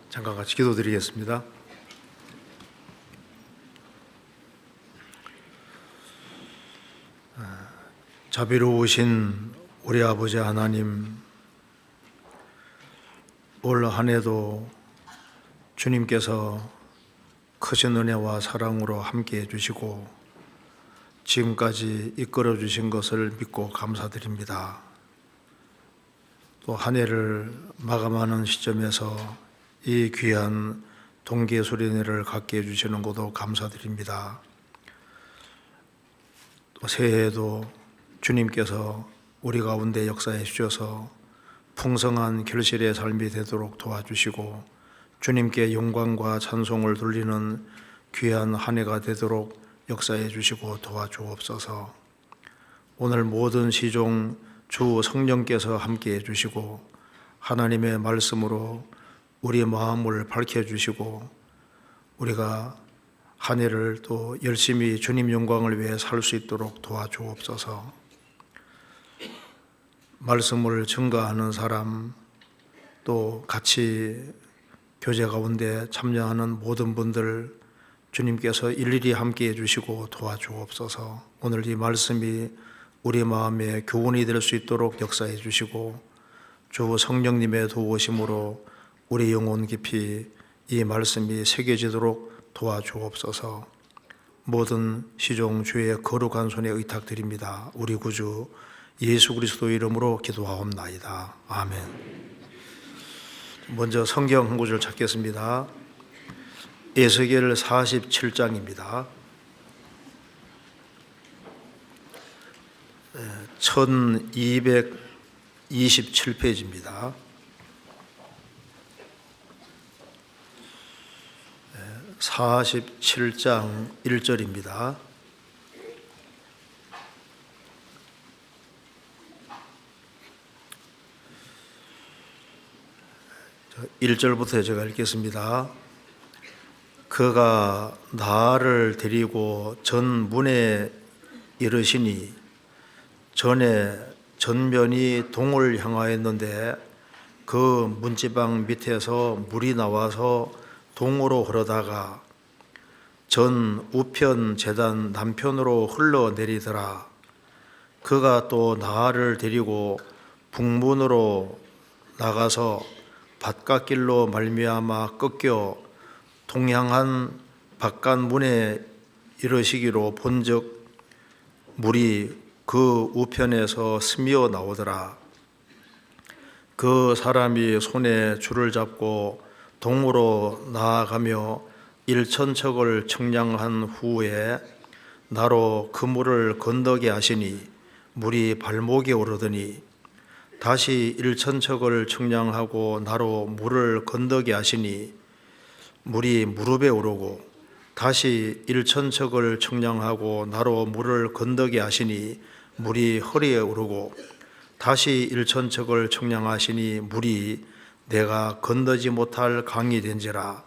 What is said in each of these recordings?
잠깐 같이 기도드리겠습니다. 자비로우신 우리 아버지 하나님, 올 한 해도 주님께서 크신 은혜와 사랑으로 함께해 주시고 지금까지 이끌어 주신 것을 믿고 감사드립니다. 또 한 해를 마감하는 시점에서 이 귀한 동계수련회를 갖게 해주시는 것도 감사드립니다. 또 새해에도 주님께서 우리 가운데 역사해 주셔서 풍성한 결실의 삶이 되도록 도와주시고 주님께 영광과 찬송을 돌리는 귀한 한 해가 되도록 역사해 주시고 도와주옵소서. 오늘 모든 시종 주 성령께서 함께해 주시고 하나님의 말씀으로 우리 마음을 밝혀주시고 우리가 한 해를 또 열심히 주님 영광을 위해 살 수 있도록 도와주옵소서. 말씀을 증거하는 사람, 또 같이 교제 가운데 참여하는 모든 분들 주님께서 일일이 함께해 주시고 도와주옵소서. 오늘 이 말씀이 우리 마음에 교훈이 될 수 있도록 역사해 주시고 주 성령님의 도우심으로 우리 영혼 깊이 이 말씀이 새겨지도록 도와주옵소서. 모든 시종 주의 거룩한 손에 의탁드립니다. 우리 구주 예수 그리스도 이름으로 기도하옵나이다. 아멘. 먼저 성경 한 구절 찾겠습니다. 에스겔 47장입니다. 1227페이지입니다. 47장 1절입니다. 자, 1절부터 제가 읽겠습니다. 그가 나를 데리고 전문에 이르시니 전에 전면이 동을 향하였는데 그 문지방 밑에서 물이 나와서 동으로 흐르다가 전 우편 제단 남편으로 흘러내리더라. 그가 또 나를 데리고 북문으로 나가서 바깥길로 말미암아 꺾여 동향한 바깥문에 이르시기로 본즉 물이 그 우편에서 스며 나오더라. 그 사람이 손에 줄을 잡고 동으로 나아가며 1000척을 청량한 후에 나로 그 물을 건너게 하시니 물이 발목에 오르더니 다시 1000척을 청량하고 나로 물을 건너게 하시니 물이 무릎에 오르고 다시 1000척을 청량하고 나로 물을 건너게 하시니 물이 허리에 오르고 다시 1000척을 청량하시니 물이 내가 건너지 못할 강이 된지라.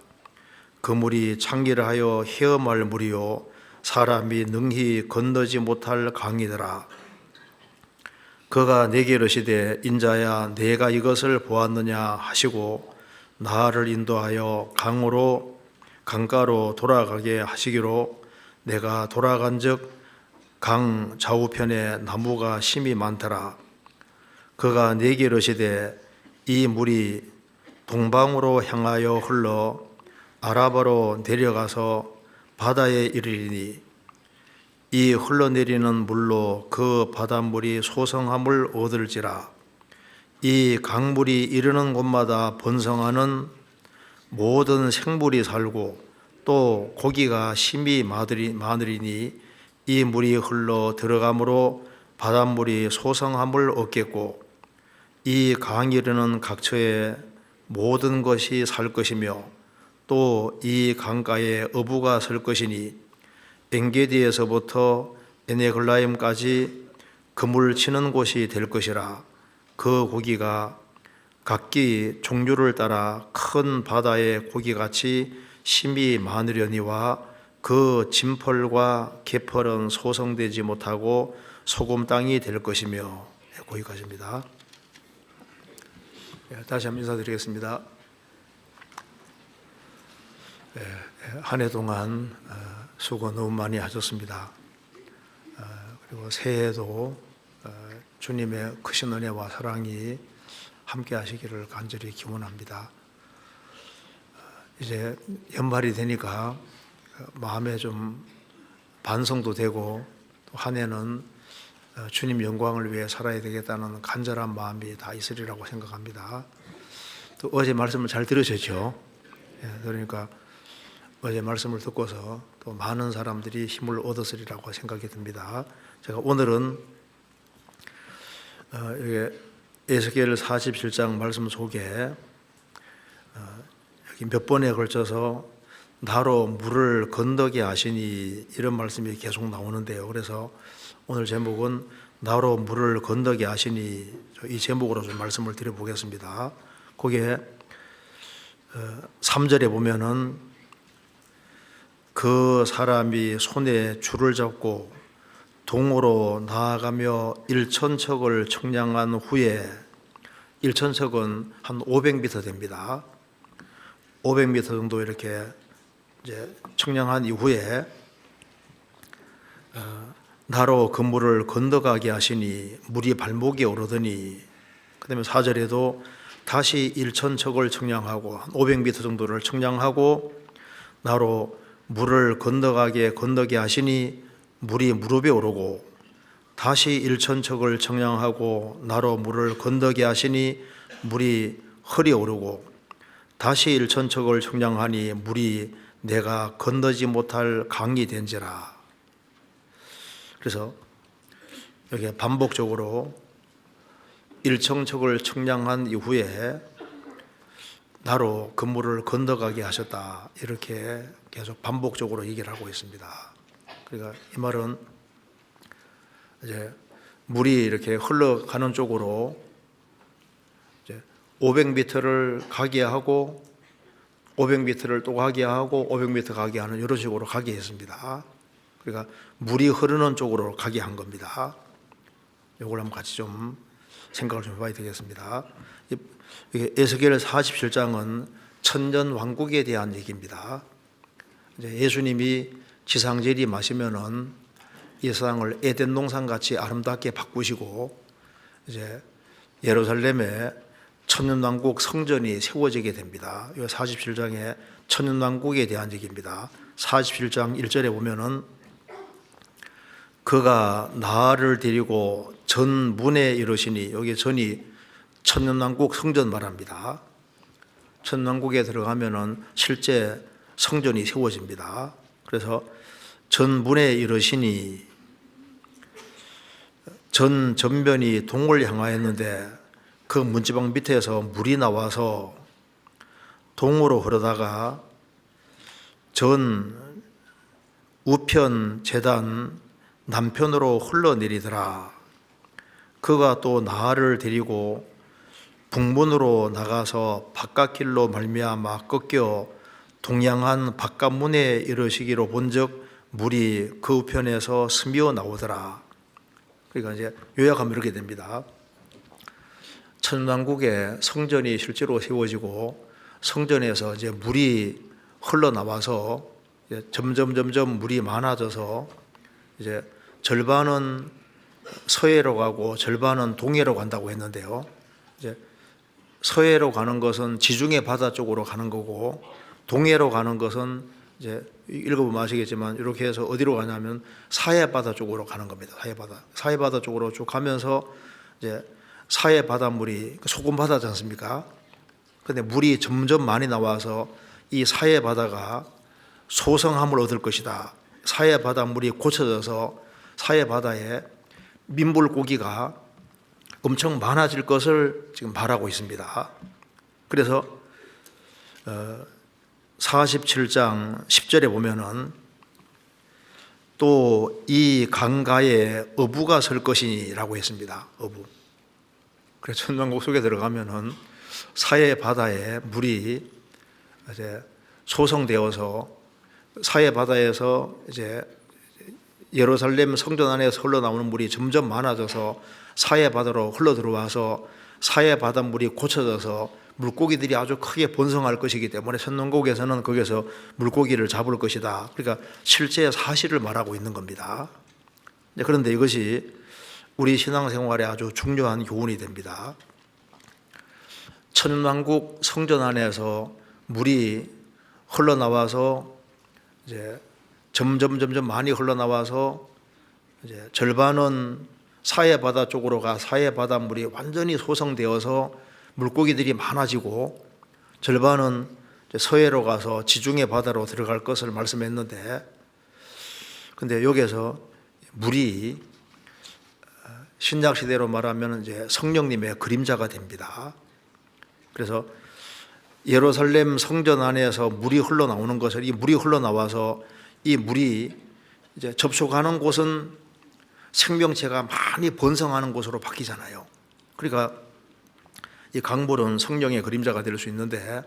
그 물이 창기를 하여 헤엄할 물이요 사람이 능히 건너지 못할 강이더라. 그가 내게 이르시되 인자야 내가 이것을 보았느냐 하시고 나를 인도하여 강가로 돌아가게 하시기로 내가 돌아간즉 강 좌우편에 나무가 심이 많더라. 그가 내게 이르시되 이 물이 동방으로 향하여 흘러 아라바로 내려가서 바다에 이르리니 이 흘러내리는 물로 그 바닷물이 소성함을 얻을지라. 이 강물이 이르는 곳마다 번성하는 모든 생물이 살고 또 고기가 심히 많으리니 이 물이 흘러 들어가므로 바닷물이 소성함을 얻겠고 이 강이 이르는 각처에 모든 것이 살 것이며 또 이 강가에 어부가 설 것이니 엔게디에서부터 에네글라임까지 그물 치는 곳이 될 것이라. 그 고기가 각기 종류를 따라 큰 바다의 고기같이 심이 많으려니와 그 진펄과 개펄은 소성되지 못하고 소금 땅이 될 것이며. 거기까지입니다. 다시 한번 인사드리겠습니다. 한 해 동안 수고 너무 많이 하셨습니다. 그리고 새해에도 주님의 크신 은혜와 사랑이 함께 하시기를 간절히 기원합니다. 이제 연말이 되니까 마음에 좀 반성도 되고 또 한 해는 주님 영광을 위해 살아야 되겠다는 간절한 마음이 다 있으리라고 생각합니다. 또 어제 말씀을 잘 들으셨죠? 그러니까 어제 말씀을 듣고서 또 많은 사람들이 힘을 얻었으리라고 생각이 듭니다. 제가 오늘은 에스겔 47장 말씀 속에 여기 몇 번에 걸쳐서 나로 물을 건너게 하시니 이런 말씀이 계속 나오는데요. 그래서 오늘 제목은 나로 물을 건너게 하시니 이 제목으로 좀 말씀을 드려보겠습니다. 거기에 3절에 보면은 그 사람이 손에 줄을 잡고 동으로 나아가며 1,000척을 청량한 후에 1,000척은 한 500m 됩니다. 500m 정도 이렇게 이제 청량한 이후에 나로 그 물을 건너가게 하시니 물이 발목에 오르더니 그다음에 4절에도 다시 1,000척을 청량하고 한 500m 정도를 청량하고 나로 물을 건너게 하시니 물이 무릎에 오르고 다시 1,000척을 청량하고 나로 물을 건너게 하시니 물이 허리에 오르고 다시 1,000척을 청량하니 물이 내가 건너지 못할 강이 된지라. 그래서 여기 반복적으로 1,000척을 청량한 이후에 나로 그 물을 건너가게 하셨다. 이렇게 계속 반복적으로 얘기를 하고 있습니다. 그러니까 이 말은 이제 물이 이렇게 흘러가는 쪽으로 이제 500m를 가게 하고 500m를 또 가게 하고 500m 가게 하는 이런 식으로 가게 했습니다. 그러니까 물이 흐르는 쪽으로 가게 한 겁니다. 이걸 한번 같이 좀 생각을 좀 해봐야 되겠습니다. 에스겔 47장은 천년 왕국에 대한 얘기입니다. 이제 예수님이 지상제리 마시면은 이 세상을 에덴 동산 같이 아름답게 바꾸시고 이제 예루살렘에 천년왕국 성전이 세워지게 됩니다. 이 47장에 천년왕국에 대한 얘기입니다. 47장 1절에 보면은 그가 나를 데리고 전문에 이르시니 여기 전이 천년왕국 성전 말합니다. 천년왕국에 들어가면은 실제 성전이 세워집니다. 그래서 전문에 이르시니 전면이 동을 향하였는데 그 문지방 밑에서 물이 나와서 동으로 흐르다가 전 우편 제단 남편으로 흘러내리더라. 그가 또 나를 데리고 북문으로 나가서 바깥길로 말미암아 꺾여 동양한 바깥문에 이르시기로 본즉 물이 그 우편에서 스미어 나오더라. 그러니까 이제 요약하면 이렇게 됩니다. 천왕국에 성전이 실제로 세워지고 성전에서 이제 물이 흘러나와서 점점 물이 많아져서 이제 절반은 서해로 가고 절반은 동해로 간다고 했는데요. 이제 서해로 가는 것은 지중해 바다 쪽으로 가는 거고 동해로 가는 것은 이제 읽어보면 아시겠지만 이렇게 해서 어디로 가냐면 사해 바다 쪽으로 가는 겁니다. 사해 바다 쪽으로 쭉 가면서 이제 사해 바닷물이 소금 바다지 않습니까? 근데 물이 점점 많이 나와서 이 사해 바다가 소성함을 얻을 것이다. 사해 바닷물이 고쳐져서 사해 바다에 민물고기가 엄청 많아질 것을 지금 말하고 있습니다. 그래서 47장 10절에 보면은 또 이 강가에 어부가 설 것이라고 했습니다. 어부. 그래서 천왕국 속에 들어가면은 사해 바다에 물이 이제 소성되어서 사해 바다에서 이제 예루살렘 성전 안에서 흘러나오는 물이 점점 많아져서 사해 바다로 흘러 들어와서 사해 바닷물이 고쳐져서 물고기들이 아주 크게 번성할 것이기 때문에 천년국에서는 거기서 물고기를 잡을 것이다. 그러니까 실제 사실을 말하고 있는 겁니다. 그런데 이것이 우리 신앙생활에 아주 중요한 교훈이 됩니다. 천년왕국 성전 안에서 물이 흘러나와서 이제 점점 많이 흘러나와서 이제 절반은 사해 바다 쪽으로 가 사해 바닷물이 완전히 소성되어서 물고기들이 많아지고 절반은 서해로 가서 지중해 바다로 들어갈 것을 말씀했는데, 근데 여기서 물이 신약 시대로 말하면 이제 성령님의 그림자가 됩니다. 그래서 예루살렘 성전 안에서 물이 흘러나오는 것을, 이 물이 흘러나와서 이 물이 이제 접촉하는 곳은 생명체가 많이 번성하는 곳으로 바뀌잖아요. 그러니까 이 강물은 성령의 그림자가 될 수 있는데,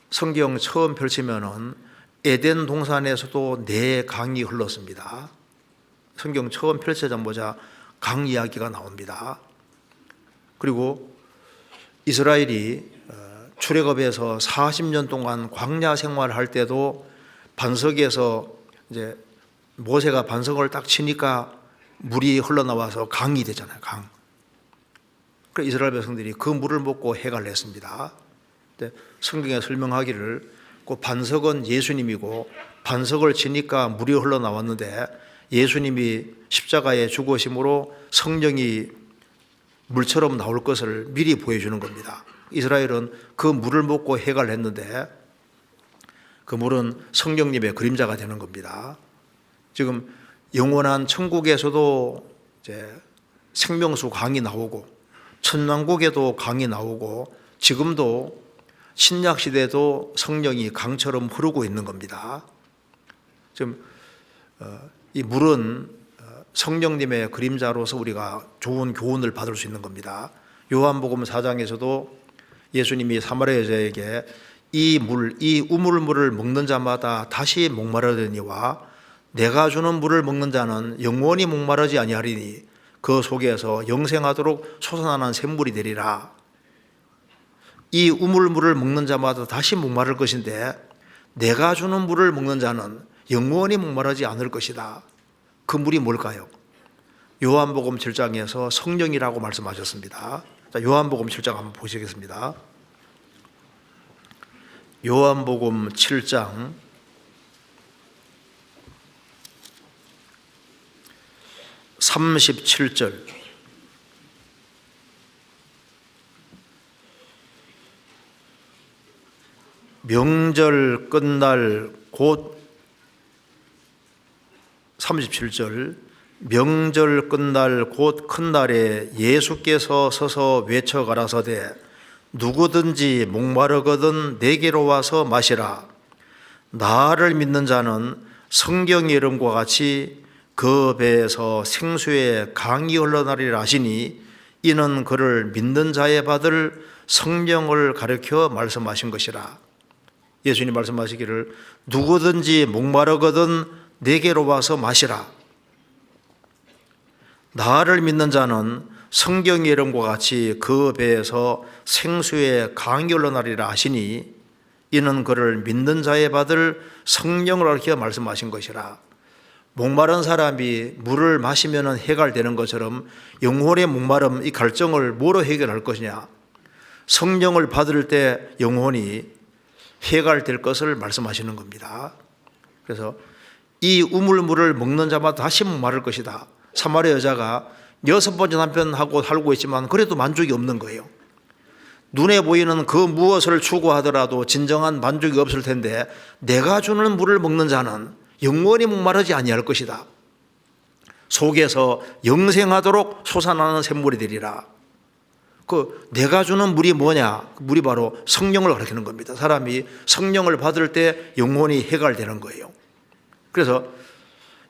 성경 처음 펼치면은 에덴 동산에서도 네 강이 흘렀습니다. 성경 처음 펼쳐보자 강 이야기가 나옵니다. 그리고 이스라엘이 출애굽에서 40년 동안 광야 생활할 때도 반석에서 이제 모세가 반석을 딱 치니까 물이 흘러나와서 강이 되잖아요. 강. 그래서 이스라엘 백성들이 그 물을 먹고 해갈 냈습니다. 성경에 설명하기를 그 반석은 예수님이고 반석을 치니까 물이 흘러나왔는데 예수님이 십자가에 죽으심으로 성령이 물처럼 나올 것을 미리 보여주는 겁니다. 이스라엘은 그 물을 먹고 해갈 했는데 그 물은 성령님의 그림자가 되는 겁니다. 지금 영원한 천국에서도 이제 생명수 강이 나오고 천왕국에도 강이 나오고 지금도 신약 시대도 성령이 강처럼 흐르고 있는 겁니다. 지금 이 물은 성령님의 그림자로서 우리가 좋은 교훈을 받을 수 있는 겁니다. 요한복음 4장에서도 예수님이 사마리아 여자에게 이 우물물을 먹는 자마다 다시 목마르려니와 내가 주는 물을 먹는 자는 영원히 목마르지 아니하리니 그 속에서 영생하도록 솟아나는 샘물이 되리라. 이 우물물을 먹는 자마다 다시 목마를 것인데 내가 주는 물을 먹는 자는 영원히 목마르지 않을 것이다. 그 물이 뭘까요? 요한복음 7장에서 성령이라고 말씀하셨습니다. 자, 요한복음 7장 한번 보시겠습니다. 요한복음 7장 37절. 명절 끝날 곧 37절. 명절 끝날 곧 큰 날에 예수께서 서서 외쳐 가라사대 누구든지 목마르거든 내게로 와서 마시라. 나를 믿는 자는 성경의 이름과 같이 그 배에서 생수의 강이 흘러나리라 하시니 이는 그를 믿는 자에 받을 성령을 가르쳐 말씀하신 것이라. 예수님 말씀하시기를 누구든지 목마르거든 내게로 와서 마시라. 나를 믿는 자는 성경의 이름과 같이 그 배에서 생수의 강이 흘러나리라 하시니 이는 그를 믿는 자에 받을 성령을 가르쳐 말씀하신 것이라. 목마른 사람이 물을 마시면 해갈되는 것처럼 영혼의 목마름, 이 갈증을 뭐로 해결할 것이냐? 성령을 받을 때 영혼이 해갈될 것을 말씀하시는 겁니다. 그래서 이 우물물을 먹는 자마다 다시 목마를 것이다. 사마리아 여자가 6번째 남편하고 살고 있지만 그래도 만족이 없는 거예요. 눈에 보이는 그 무엇을 추구하더라도 진정한 만족이 없을 텐데 내가 주는 물을 먹는 자는 영원히 목마르지 아니할 것이다. 속에서 영생하도록 솟아나는 샘물이 되리라. 그 내가 주는 물이 뭐냐? 물이 바로 성령을 가리키는 겁니다. 사람이 성령을 받을 때 영혼이 해갈되는 거예요. 그래서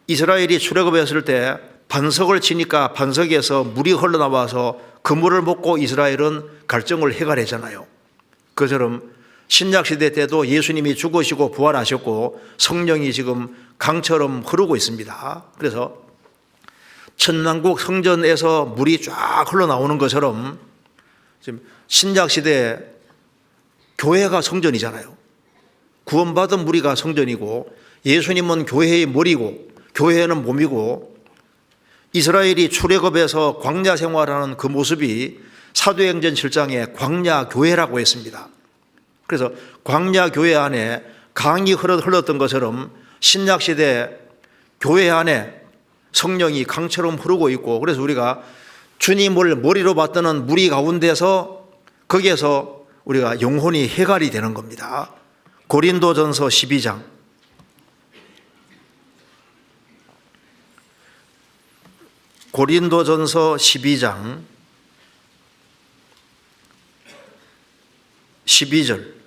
이스라엘이 출애굽했을 때 반석을 치니까 반석에서 물이 흘러나와서 그 물을 먹고 이스라엘은 갈증을 해갈했잖아요. 그처럼 신약시대 때도 예수님이 죽으시고 부활하셨고 성령이 지금 강처럼 흐르고 있습니다. 그래서 천왕국 성전에서 물이 쫙 흘러나오는 것처럼 지금 신약시대 교회가 성전이잖아요. 구원받은 무리가 성전이고 예수님은 교회의 머리고 교회는 몸이고 이스라엘이 출애굽에서 광야 생활하는 그 모습이 사도행전 7장에 광야교회라고 했습니다. 그래서 광야교회 안에 강이 흘렀던 것처럼 신약시대 교회 안에 성령이 강처럼 흐르고 있고, 그래서 우리가 주님을 머리로 받드는 무리 가운데서 거기에서 우리가 영혼이 해갈이 되는 겁니다. 고린도전서 12장 고린도전서 12장 12절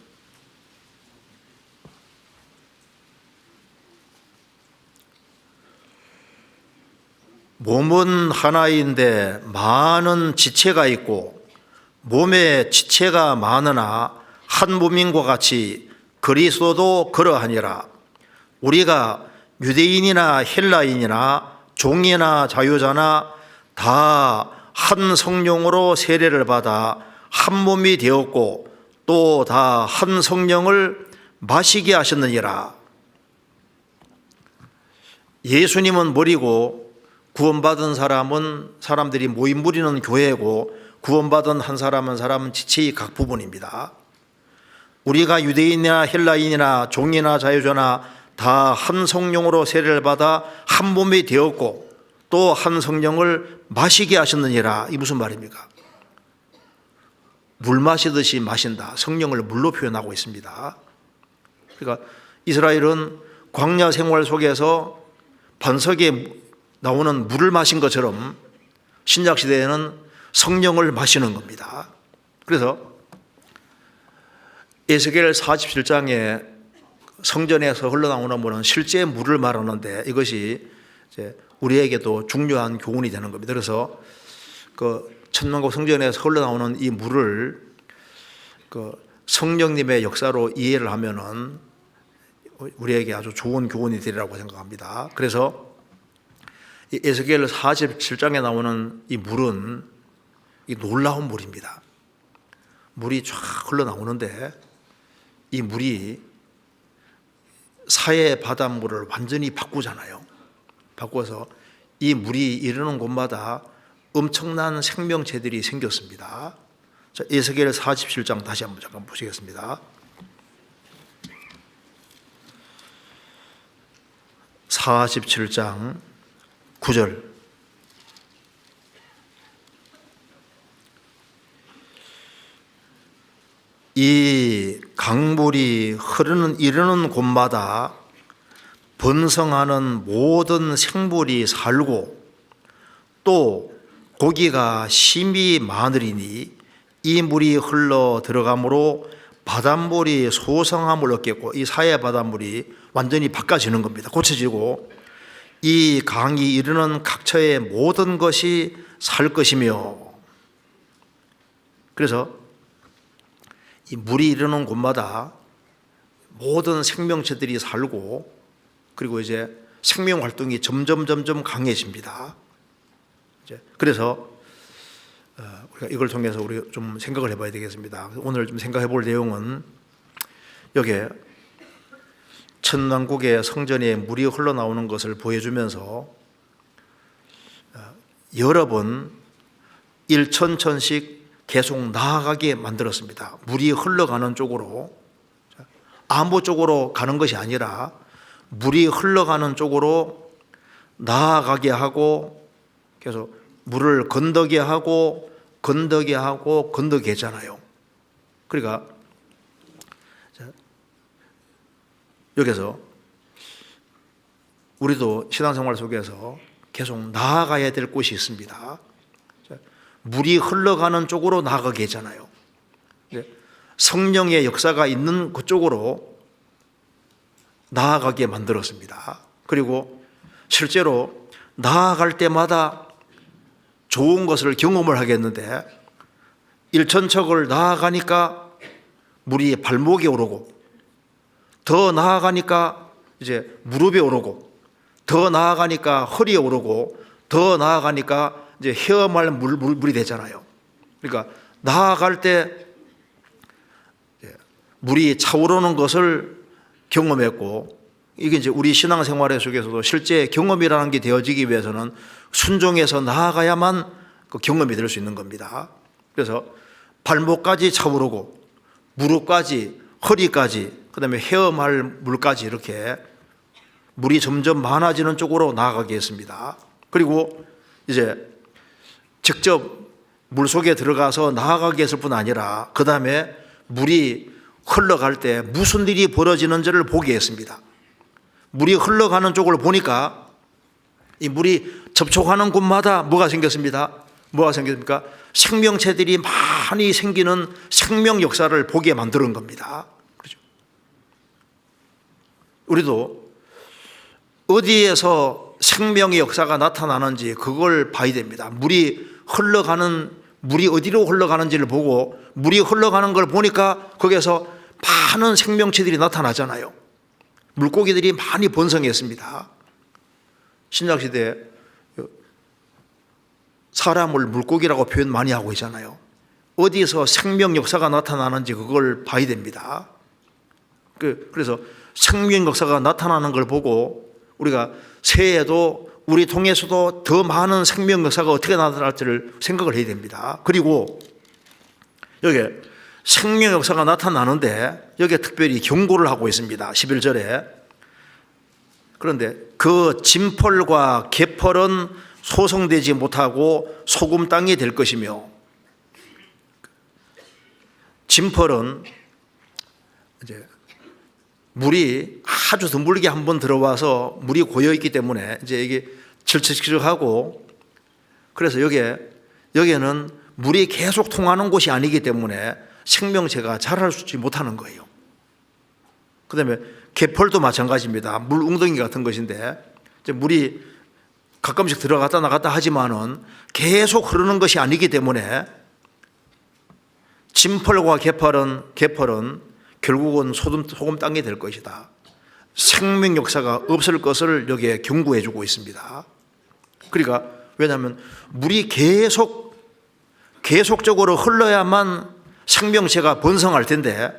몸은 하나인데 많은 지체가 있고 몸에 지체가 많으나 한 몸인과 같이 그리스도도 그러하니라. 우리가 유대인이나 헬라인이나 종이나 자유자나 다 한 성령으로 세례를 받아 한 몸이 되었고 또 다 한 성령을 마시게 하셨느니라. 예수님은 머리고 구원받은 사람들이 모인 무리는 교회고 구원받은 한 사람은 지체의 각 부분입니다. 우리가 유대인이나 헬라인이나 종이나 자유자나 다 한 성령으로 세례를 받아 한 몸이 되었고 또 한 성령을 마시게 하셨느니라. 이 무슨 말입니까? 물 마시듯이 마신다. 성령을 물로 표현하고 있습니다. 그러니까 이스라엘은 광야 생활 속에서 반석에 나오는 물을 마신 것처럼 신약시대에는 성령을 마시는 겁니다. 그래서 에스겔 47장에 성전에서 흘러나오는 물은 실제 물을 말하는데 이것이 이제 우리에게도 중요한 교훈이 되는 겁니다. 그래서 그 천왕국 성전에서 흘러나오는 이 물을 그 성령님의 역사로 이해를 하면은 우리에게 아주 좋은 교훈이 되리라고 생각합니다. 그래서 이 에스겔 47장에 나오는 이 물은 이 놀라운 물입니다. 물이 쫙 흘러나오는데 이 물이 사해 바닷물을 완전히 바꾸잖아요. 바꿔서 이 물이 이르는 곳마다 엄청난 생명체들이 생겼습니다. 자, 에스겔 47장 다시 한번 잠깐 보시겠습니다. 47장 9절 이 강물이 이르는 곳마다 번성하는 모든 생물이 살고 또 고기가 심히 많으리니 이 물이 흘러 들어가므로 바닷물이 소성함을 얻겠고 이 사해 바닷물이 완전히 바꿔지는 겁니다. 고쳐지고 이 강이 이르는 각처의 모든 것이 살 것이며, 그래서 이 물이 이르는 곳마다 모든 생명체들이 살고 그리고 이제 생명 활동이 점점 강해집니다. 그래서 우리가 이걸 통해서 우리 좀 생각을 해봐야 되겠습니다. 오늘 좀 생각해 볼 내용은 여기에 천왕국의 성전에 물이 흘러나오는 것을 보여주면서 여러 번 일천천씩 계속 나아가게 만들었습니다. 물이 흘러가는 쪽으로, 아무 쪽으로 가는 것이 아니라 물이 흘러가는 쪽으로 나아가게 하고 계속 물을 건너게 하고 건너게 했잖아요. 그러니까 여기서 우리도 신앙생활 속에서 계속 나아가야 될 곳이 있습니다. 물이 흘러가는 쪽으로 나아가게 했잖아요. 성령의 역사가 있는 그쪽으로 나아가게 만들었습니다. 그리고 실제로 나아갈 때마다 좋은 것을 경험을 하겠는데 일천척을 나아가니까 물이 발목에 오르고 더 나아가니까 이제 무릎에 오르고 더 나아가니까 허리에 오르고 더 나아가니까 이제 헤엄할 물이 되잖아요. 그러니까 나아갈 때 물이 차오르는 것을 경험했고, 이게 이제 우리 신앙생활 속에서도 실제 경험이라는 게 되어지기 위해서는 순종해서 나아가야만 그 경험이 될 수 있는 겁니다. 그래서 발목까지 차오르고 무릎까지, 허리까지, 그다음에 헤엄할 물까지 이렇게 물이 점점 많아지는 쪽으로 나아가게 했습니다. 그리고 이제 직접 물속에 들어가서 나아가게 했을 뿐 아니라 그 다음에 물이 흘러갈 때 무슨 일이 벌어지는지를 보게 했습니다. 물이 흘러가는 쪽을 보니까 이 물이 접촉하는 곳마다 뭐가 생겼습니다. 뭐가 생겼습니까? 생명체들이 많이 생기는 생명 역사를 보게 만드는 겁니다. 그렇죠? 우리도 어디에서 생명의 역사가 나타나는지 그걸 봐야 됩니다. 물이 어디로 흘러가는지를 보고 물이 흘러가는 걸 보니까 거기에서 많은 생명체들이 나타나잖아요. 물고기들이 많이 번성했습니다. 신약시대에 사람을 물고기라고 표현 많이 하고 있잖아요. 어디서 생명 역사가 나타나는지 그걸 봐야 됩니다. 그래서 생명 역사가 나타나는 걸 보고 우리가 새해에도 우리 통해서도 더 많은 생명 역사가 어떻게 나타날지를 생각을 해야 됩니다. 그리고 여기 생명 역사가 나타나는데 여기에 특별히 경고를 하고 있습니다. 11절에. 그런데 그 진펄과 개펄은 소성되지 못하고 소금 땅이 될 것이며, 진펄은 이제 물이 아주 드물게 한번 들어와서 물이 고여 있기 때문에 이제 이게 질척질척하고, 그래서 여기에는 물이 계속 통하는 곳이 아니기 때문에 생명체가 자랄 수 있지 못하는 거예요. 그 다음에 개펄도 마찬가지입니다. 물 웅덩이 같은 것인데 이제 물이 가끔씩 들어갔다 나갔다 하지만은 계속 흐르는 것이 아니기 때문에 진펄과 개펄은 결국은 소금 땅이 될 것이다. 생명 역사가 없을 것을 여기에 경고해 주고 있습니다. 그러니까 왜냐하면 물이 계속적으로 흘러야만 생명체가 번성할 텐데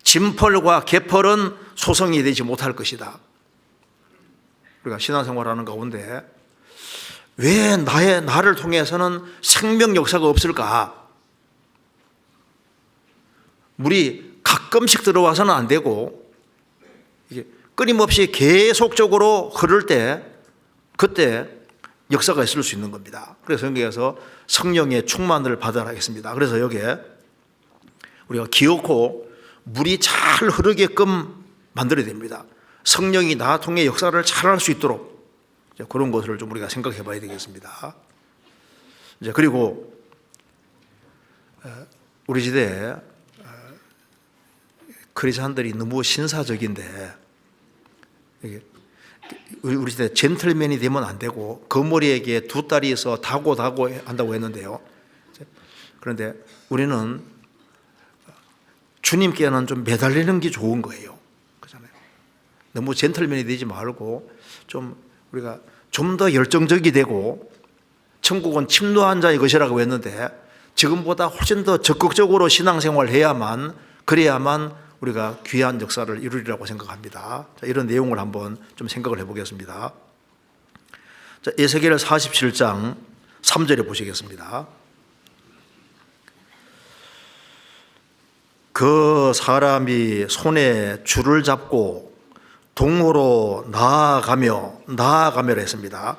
진펄과 개펄은 소성이 되지 못할 것이다. 우리가 신앙생활하는 가운데 왜 나를 통해서는 생명 역사가 없을까? 물이 가끔씩 들어와서는 안 되고 이게 끊임없이 계속적으로 흐를 때 그때 역사가 있을 수 있는 겁니다. 그래서 여기에서 성령의 충만을 받아라 했습니다. 그래서 여기에 우리가 기어코 물이 잘 흐르게끔 만들어야 됩니다. 성령이 나 통해 역사를 잘 할 수 있도록 그런 것을 좀 우리가 생각해 봐야 되겠습니다. 이제 그리고 우리 시대에 크리스찬들이 너무 신사적인데 우리 시대 젠틀맨이 되면 안 되고 거머리에게 두 딸이 있어 다고 한다고 했는데요. 그런데 우리는 주님께는 좀 매달리는 게 좋은 거예요. 그렇잖아요. 너무 젠틀맨이 되지 말고 우리가 좀 더 열정적이 되고, 천국은 침노한 자의 것이라고 했는데 지금보다 훨씬 더 적극적으로 신앙생활을 해야만, 그래야만 우리가 귀한 역사를 이루리라고 생각합니다. 자, 이런 내용을 한번 좀 생각을 해보겠습니다. 자, 에스겔 47장 3절에 보시겠습니다. 그 사람이 손에 줄을 잡고 동으로 나아가며 했습니다.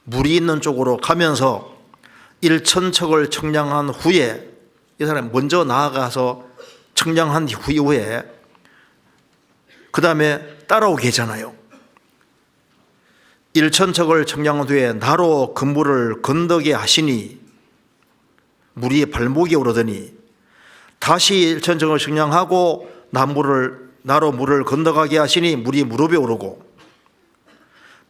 물이 있는 쪽으로 가면서 1,000척을 청량한 후에, 이 사람이 먼저 나아가서 청량한 후에 그 다음에 따라오게 하잖아요. 1,000척을 청량한 후에 나로 그 물을 건너게 하시니 물이 발목에 오르더니 다시 1,000척을 청량하고 나로 물을 건너가게 하시니 물이 무릎에 오르고,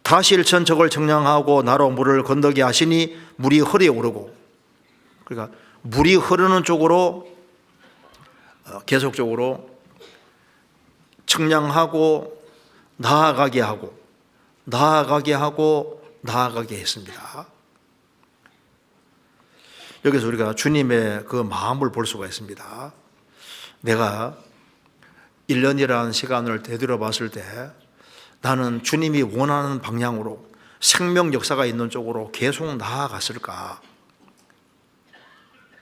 다시 1,000척을 청량하고 나로 물을 건너게 하시니 물이 허리에 오르고, 그러니까 물이 흐르는 쪽으로 계속적으로 청량하고 나아가게 하고 나아가게 했습니다. 여기서 우리가 주님의 그 마음을 볼 수가 있습니다. 내가 1년이라는 시간을 되돌아봤을 때 나는 주님이 원하는 방향으로 생명 역사가 있는 쪽으로 계속 나아갔을까?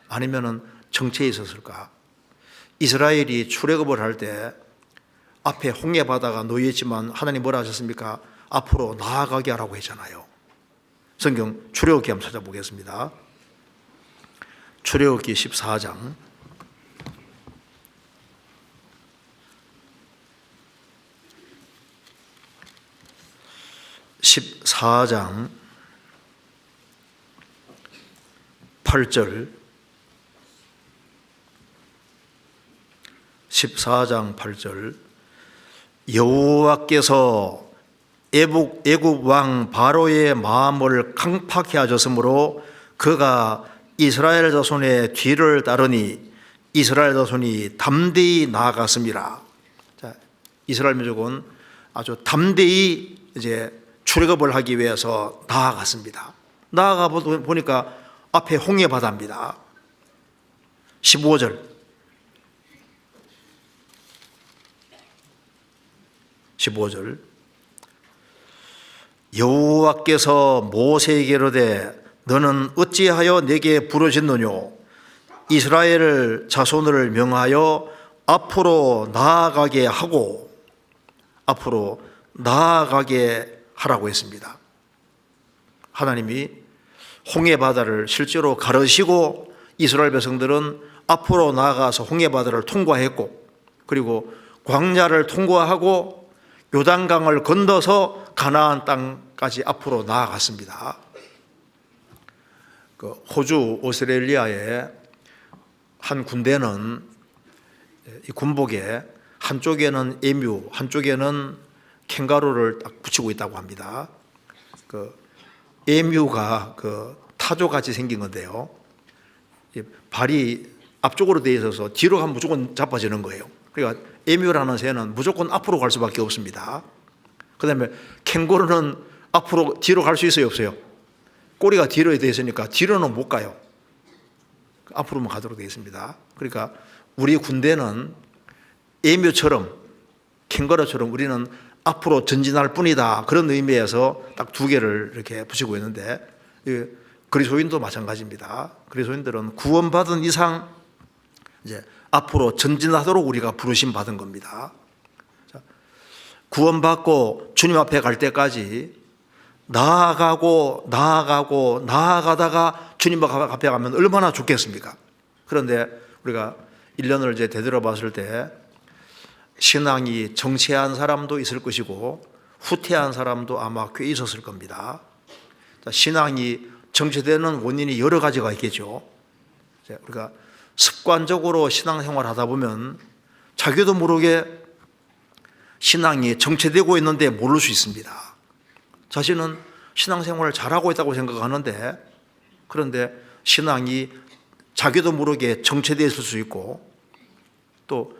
아니면은 정체해 있었을까? 이스라엘이 출애굽을 할 때 앞에 홍해 바다가 놓여 있지만 하나님 뭐라 하셨습니까? 앞으로 나아가게 하라고 했잖아요. 성경 출애굽기 한번 찾아보겠습니다. 출애굽기 14장 14장 8절 14장 8절 여호와께서 애굽 왕 바로의 마음을 강팍해 하셨으므로 그가 이스라엘 자손의 뒤를 따르니 이스라엘 자손이 담대히 나아갔습니다. 자, 이스라엘 민족은 아주 담대히 이제 출애굽을 하기 위해서 나아갔습니다. 나아가 보니까 앞에 홍해 바다입니다. 15절 여호와께서 모세에게 이르되 너는 어찌하여 내게 부르셨느뇨? 이스라엘 자손을 명하여 앞으로 나아가게 하고 앞으로 나아가게 하라고 했습니다. 하나님이 홍해 바다를 실제로 가르시고 이스라엘 백성들은 앞으로 나아가서 홍해 바다를 통과했고 그리고 광야를 통과하고 요단강을 건너서 가나안 땅까지 앞으로 나아갔습니다. 그 호주 오스트레일리아의 한 군대는 이 군복에 한쪽에는 에뮤, 한쪽에는 캥거루를 딱 붙이고 있다고 합니다. 그 에뮤가 그 타조같이 생긴 건데요. 발이 앞쪽으로 되어 있어서 뒤로 가면 무조건 자빠지는 거예요. 그러니까 에뮤라는 새는 무조건 앞으로 갈 수밖에 없습니다. 그 다음에 캥거루는 뒤로 갈 수 있어요, 없어요? 꼬리가 뒤로 되어 있으니까 뒤로는 못 가요. 앞으로만 가도록 되어 있습니다. 그러니까 우리 군대는 에뮤처럼 캥거루처럼 우리는 앞으로 전진할 뿐이다. 그런 의미에서 딱 두 개를 이렇게 붙이고 있는데 그리스도인도 마찬가지입니다. 그리스도인들은 구원받은 이상 이제 앞으로 전진하도록 우리가 부르심 받은 겁니다. 구원받고 주님 앞에 갈 때까지 나아가다가 주님 앞에 가면 얼마나 좋겠습니까? 그런데 우리가 1년을 이제 되돌아봤을 때 신앙이 정체한 사람도 있을 것이고 후퇴한 사람도 아마 꽤 있었을 겁니다. 신앙이 정체되는 원인이 여러 가지가 있겠죠. 우리가 습관적으로 신앙생활 하다 보면 자기도 모르게 신앙이 정체되고 있는데 모를 수 있습니다. 자신은 신앙생활을 잘하고 있다고 생각하는데 그런데 신앙이 자기도 모르게 정체되어 있을 수 있고 또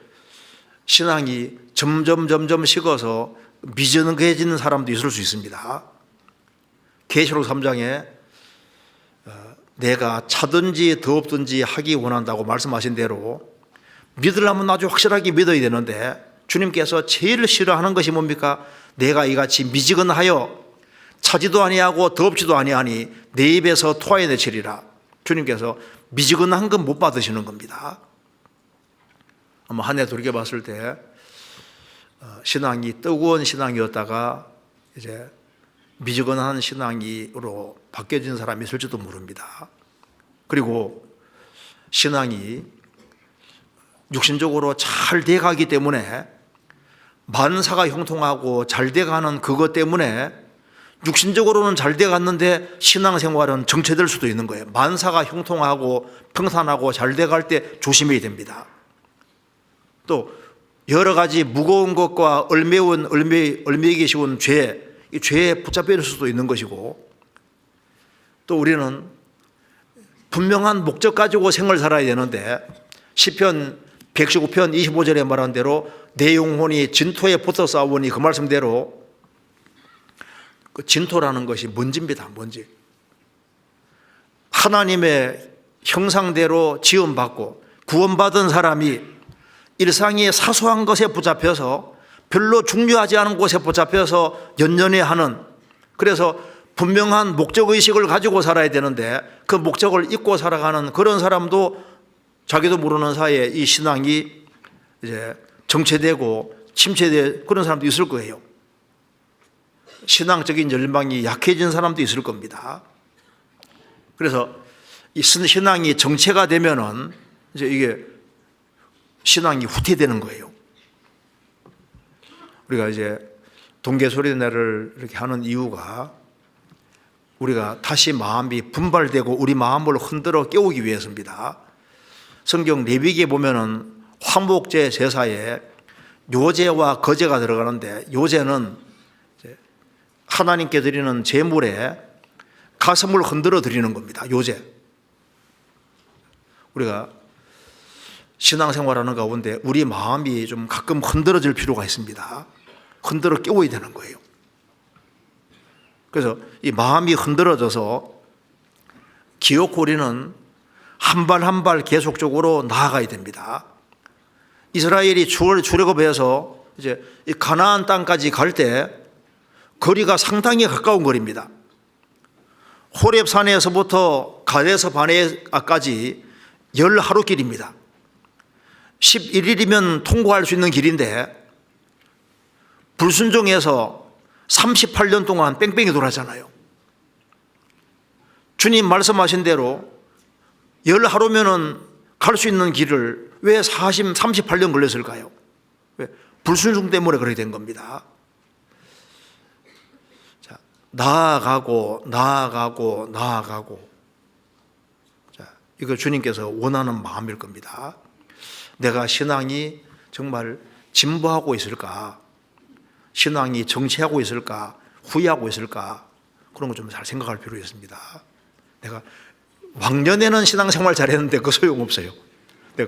신앙이 점점 식어서 미전해지는 사람도 있을 수 있습니다. 계시록 3장에 내가 차든지 더없든지 하기 원한다고 말씀하신 대로 믿으려면 아주 확실하게 믿어야 되는데 주님께서 제일 싫어하는 것이 뭡니까? 내가 이같이 미지근하여 차지도 아니하고 더없지도 아니하니 내 입에서 토하여내치리라. 주님께서 미지근한 건 못 받으시는 겁니다. 아마 한 해 돌이켜봤을 때 신앙이 뜨거운 신앙이었다가 이제 미지근한 신앙으로 바뀌어진 사람이 있을지도 모릅니다. 그리고 신앙이 육신적으로 잘 돼가기 때문에 만사가 형통하고 잘 돼가는 그것 때문에 육신적으로는 잘 돼갔는데 신앙생활은 정체될 수도 있는 거예요. 만사가 형통하고 평탄하고 잘 돼갈 때 조심해야 됩니다. 또 여러 가지 무거운 것과 얼매이기 쉬운 죄, 이 죄에 붙잡힐 수도 있는 것이고 또 우리는 분명한 목적 가지고 생을 살아야 되는데 시편 119편 25절에 말한 대로 내 영혼이 진토에 붙어 싸우니 그 말씀대로 그 진토라는 것이 먼지입니다. 먼지. 하나님의 형상대로 지음받고 구원받은 사람이 일상의 사소한 것에 붙잡혀서 별로 중요하지 않은 곳에 붙잡혀서 연연해 하는, 그래서 분명한 목적의식을 가지고 살아야 되는데 그 목적을 잊고 살아가는 그런 사람도 자기도 모르는 사이에 이 신앙이 이제 정체되고 침체된 그런 사람도 있을 거예요. 신앙적인 열망이 약해진 사람도 있을 겁니다. 그래서 이 신앙이 정체가 되면은 이제 이게 신앙이 후퇴되는 거예요. 우리가 이제 동계소리내를 이렇게 하는 이유가 우리가 다시 마음이 분발되고 우리 마음을 흔들어 깨우기 위해서입니다. 성경 레위기에 보면은 화목제 제사에 요제와 거제가 들어가는데, 요제는 하나님께 드리는 제물에 가슴을 흔들어 드리는 겁니다. 요제. 우리가 신앙생활하는 가운데 우리 마음이 좀 가끔 흔들어질 필요가 있습니다. 흔들어 깨워야 되는 거예요. 그래서 이 마음이 흔들어져서 기어코리는 한 발 한 발 계속적으로 나아가야 됩니다. 이스라엘이 출애굽해서 이제 이 가나안 땅까지 갈 때 거리가 상당히 가까운 거리입니다. 호렙산에서부터 가데스 바네아까지 10하루길입니다. 11일이면 통과할 수 있는 길인데 불순종해서 38년 동안 뺑뺑이 돌았잖아요. 주님 말씀하신 대로 10하루면은 갈 수 있는 길을 왜 38년 걸렸을까요? 왜? 불순종 때문에 그렇게 된 겁니다. 자, 나아가고. 자, 이거 주님께서 원하는 마음일 겁니다. 내가 신앙이 정말 진보하고 있을까? 신앙이 정체하고 있을까? 후회하고 있을까? 그런 거 좀 잘 생각할 필요가 있습니다. 내가 왕년에는 신앙생활 잘했는데 그거 소용없어요.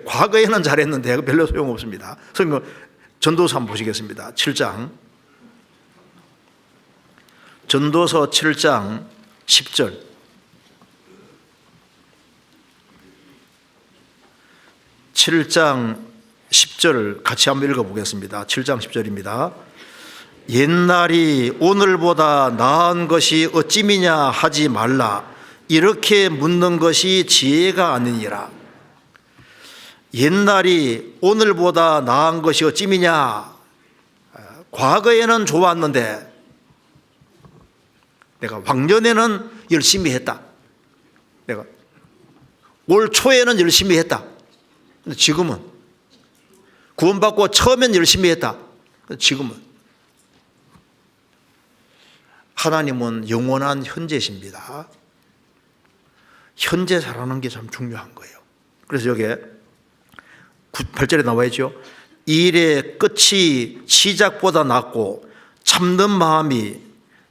과거에는 잘했는데 별로 소용없습니다. 그래서 전도서 한번 보시겠습니다. 7장. 전도서 7장 10절. 7장 10절 같이 한번 읽어보겠습니다. 7장 10절입니다. 옛날이 오늘보다 나은 것이 어찌미냐 하지 말라. 이렇게 묻는 것이 지혜가 아니니라. 옛날이 오늘보다 나은 것이 어찌미냐. 과거에는 좋았는데 내가 왕년에는 열심히 했다. 내가 올 초에는 열심히 했다. 근데 지금은 구원받고 처음엔 열심히 했다. 지금은 하나님은 영원한 현재십니다. 현재 살아가는 게 참 중요한 거예요. 그래서 여기에 8절에 나와 있죠. 일의 끝이 시작보다 낫고 참는 마음이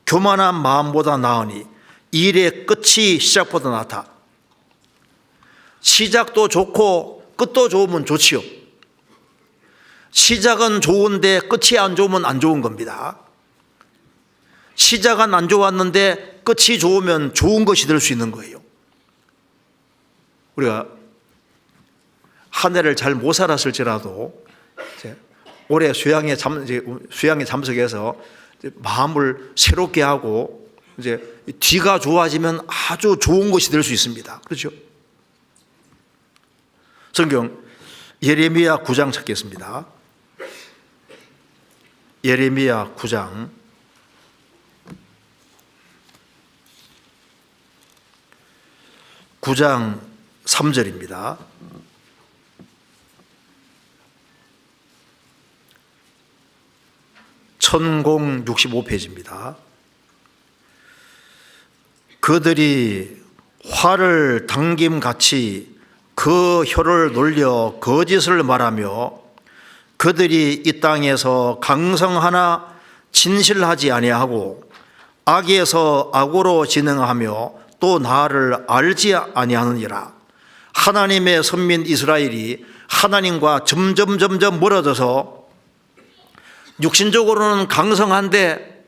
교만한 마음보다 나으니 일의 끝이 시작보다 낫다. 시작도 좋고 끝도 좋으면 좋지요. 시작은 좋은데 끝이 안 좋으면 안 좋은 겁니다. 시작은 안 좋았는데 끝이 좋으면 좋은 것이 될 수 있는 거예요. 우리가 한 해를 잘 못 살았을지라도 올해 수양에 참석해서 마음을 새롭게 하고 이제 뒤가 좋아지면 아주 좋은 것이 될 수 있습니다. 그렇죠? 성경 예레미야 9장 찾겠습니다. 예레미야 9장 9장 3절입니다. 천공 65페이지입니다. 그들이 활을 당김같이 그 혀를 놀려 거짓을 말하며 그들이 이 땅에서 강성하나 진실하지 아니하고 악에서 악으로 진행하며 또 나를 알지 아니하느니라. 하나님의 선민 이스라엘이 하나님과 점점 멀어져서 육신적으로는 강성한데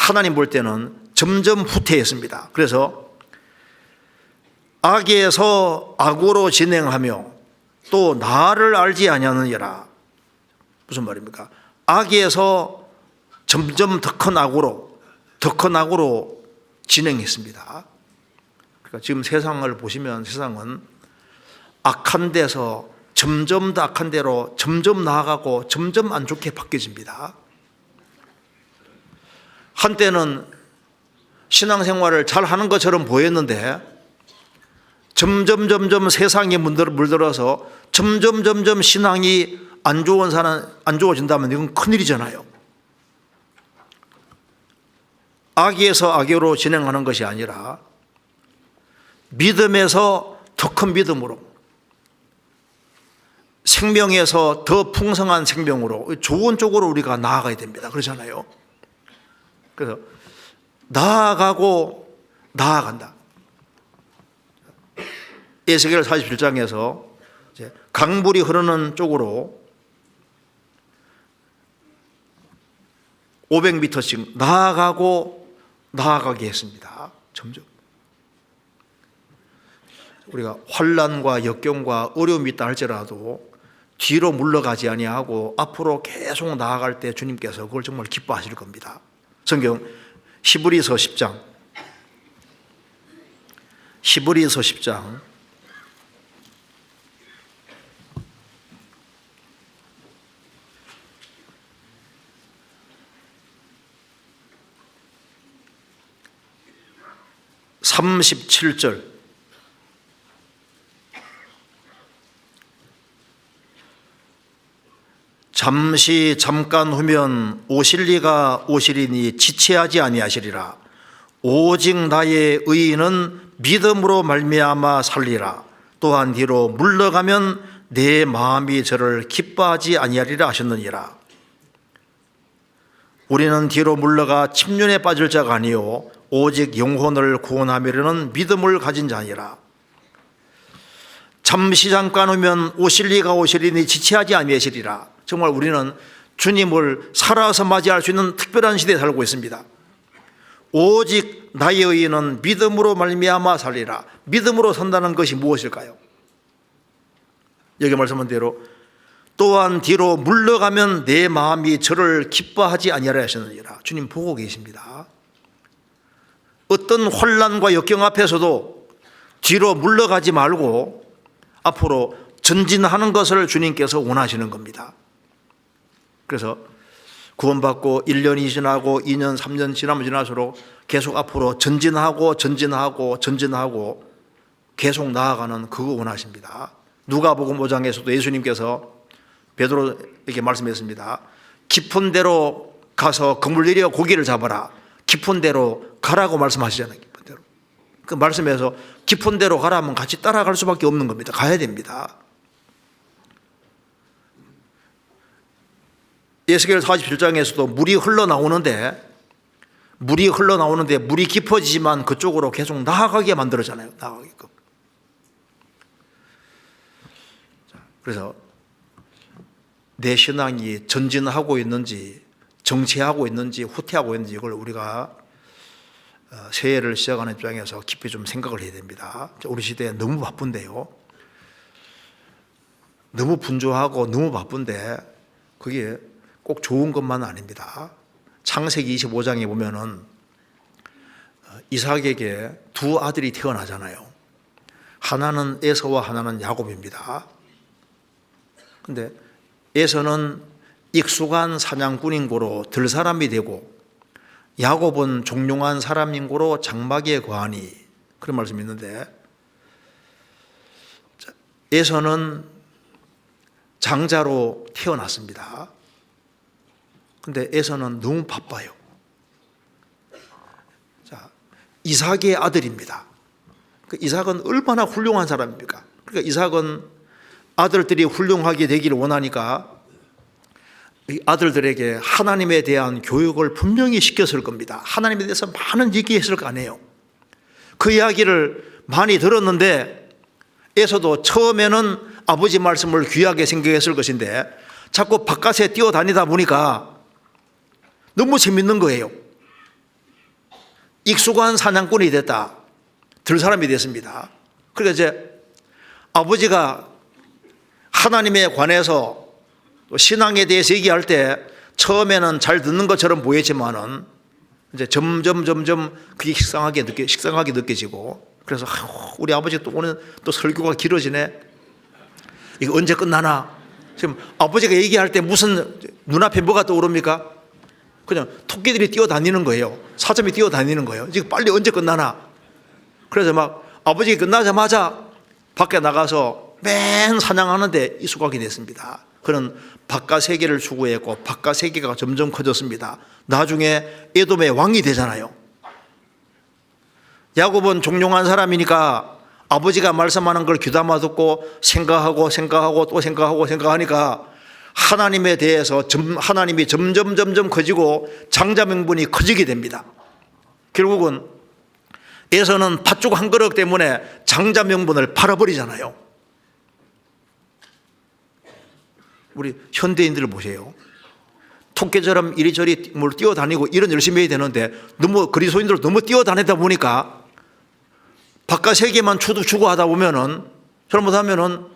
하나님 볼 때는 점점 후퇴했습니다. 그래서 악에서 악으로 진행하며 또 나를 알지 아니하느니라. 무슨 말입니까? 악에서 점점 더 큰 악으로 진행했습니다. 그러니까 지금 세상을 보시면 세상은 악한 데서 점점 더 악한 데로 점점 나아가고 점점 안 좋게 바뀌어집니다. 한때는 신앙생활을 잘 하는 것처럼 보였는데 점점 세상에 물들어서 점점 신앙이 안 좋아진다면 이건 큰일이잖아요. 악에서 악으로 진행하는 것이 아니라 믿음에서 더 큰 믿음으로, 생명에서 더 풍성한 생명으로 좋은 쪽으로 우리가 나아가야 됩니다. 그렇잖아요. 그래서 나아간다. 에스겔 47장에서 강물이 흐르는 쪽으로 500m씩 나아가게 했습니다. 점점. 우리가 환난과 역경과 어려움이 있다 할지라도 뒤로 물러가지 아니하고 앞으로 계속 나아갈 때 주님께서 그걸 정말 기뻐하실 겁니다. 성경 히브리서 10장 37절 잠깐 후면 오실리가 오시리니 지체하지 아니하시리라. 오직 나의 의인은 믿음으로 말미암아 살리라. 또한 뒤로 물러가면 내 마음이 저를 기뻐하지 아니하리라 하셨느니라. 우리는 뒤로 물러가 침륜에 빠질 자가 아니요 오직 영혼을 구원하려는 믿음을 가진 자니라. 잠깐 후면 오실리가 오시리니 지체하지 아니하시리라. 정말 우리는 주님을 살아서 맞이할 수 있는 특별한 시대에 살고 있습니다. 오직 나의 의인은 믿음으로 말미암아 살리라. 믿음으로 산다는 것이 무엇일까요? 여기 말씀한 대로 또한 뒤로 물러가면 내 마음이 저를 기뻐하지 아니하리라 하셨느니라. 주님 보고 계십니다. 어떤 환난과 역경 앞에서도 뒤로 물러가지 말고 앞으로 전진하는 것을 주님께서 원하시는 겁니다. 그래서 구원받고 1년이 지나고 2년, 3년 지날수록 계속 앞으로 전진하고 계속 나아가는 그거 원하십니다. 누가복음 5장에서도 예수님께서 베드로에게 말씀했습니다. 깊은 데로 가서 그물 내려 고기를 잡아라. 깊은 데로 가라고 말씀하시잖아요. 깊은 데로. 그 말씀에서 깊은 데로 가라면 같이 따라갈 수밖에 없는 겁니다. 가야 됩니다. 에스겔 47장에서도 물이 흘러나오는데 물이 깊어지지만 그쪽으로 계속 나아가게 만들었잖아요. 나아가게끔. 그래서 내 신앙이 전진하고 있는지 정체하고 있는지 후퇴하고 있는지 이걸 우리가 새해를 시작하는 입장에서 깊이 좀 생각을 해야 됩니다. 우리 시대에 너무 바쁜데요. 너무 분주하고 너무 바쁜데 그게 꼭 좋은 것만은 아닙니다. 창세기 25장에 보면은 이삭에게 두 아들이 태어나잖아요. 하나는 에서와 하나는 야곱입니다. 근데 에서는 익숙한 사냥꾼인 고로 들사람이 되고 야곱은 종용한 사람인 고로 장막에 거하니 그런 말씀이 있는데 에서는 장자로 태어났습니다. 근데 에서는 너무 바빠요. 자, 이삭의 아들입니다. 이삭은 얼마나 훌륭한 사람입니까? 그러니까 이삭은 아들들이 훌륭하게 되기를 원하니까 이 아들들에게 하나님에 대한 교육을 분명히 시켰을 겁니다. 하나님에 대해서 많은 얘기했을 거 아니에요. 그 이야기를 많이 들었는데 에서도 처음에는 아버지 말씀을 귀하게 생각했을 것인데 자꾸 바깥에 뛰어다니다 보니까 너무 재밌는 거예요. 익숙한 사냥꾼이 됐다. 들 사람이 됐습니다. 그러니까 이제 아버지가 하나님에 관해서 신앙에 대해서 얘기할 때 처음에는 잘 듣는 것처럼 보였지만은 이제 점점 그게 식상하게 느껴지고, 그래서 우리 아버지 또 오늘 또 설교가 길어지네. 이거 언제 끝나나? 지금 아버지가 얘기할 때 무슨 눈앞에 뭐가 떠오릅니까? 그냥 토끼들이 뛰어다니는 거예요. 사슴이 뛰어다니는 거예요. 지금 빨리 언제 끝나나? 그래서 막 아버지 끝나자마자 밖에 나가서 맨 사냥하는데 익숙하게 됐습니다. 그는 바깥 세계를 추구했고 바깥 세계가 점점 커졌습니다. 나중에 에돔의 왕이 되잖아요. 야곱은 종용한 사람이니까 아버지가 말씀하는 걸 귀담아 듣고 생각하고 또 생각하니까 하나님에 대해서 하나님이 점점 커지고 장자 명분이 커지게 됩니다. 결국은 에서는 팥죽 한 그릇 때문에 장자 명분을 팔아버리잖아요. 우리 현대인들을 보세요. 토끼처럼 이리저리 뛰어다니고 이런 열심히 해야 되는데 너무 그리스도인들 너무 뛰어다니다 보니까 바깥 세계만 추구하다 보면은 잘못하면은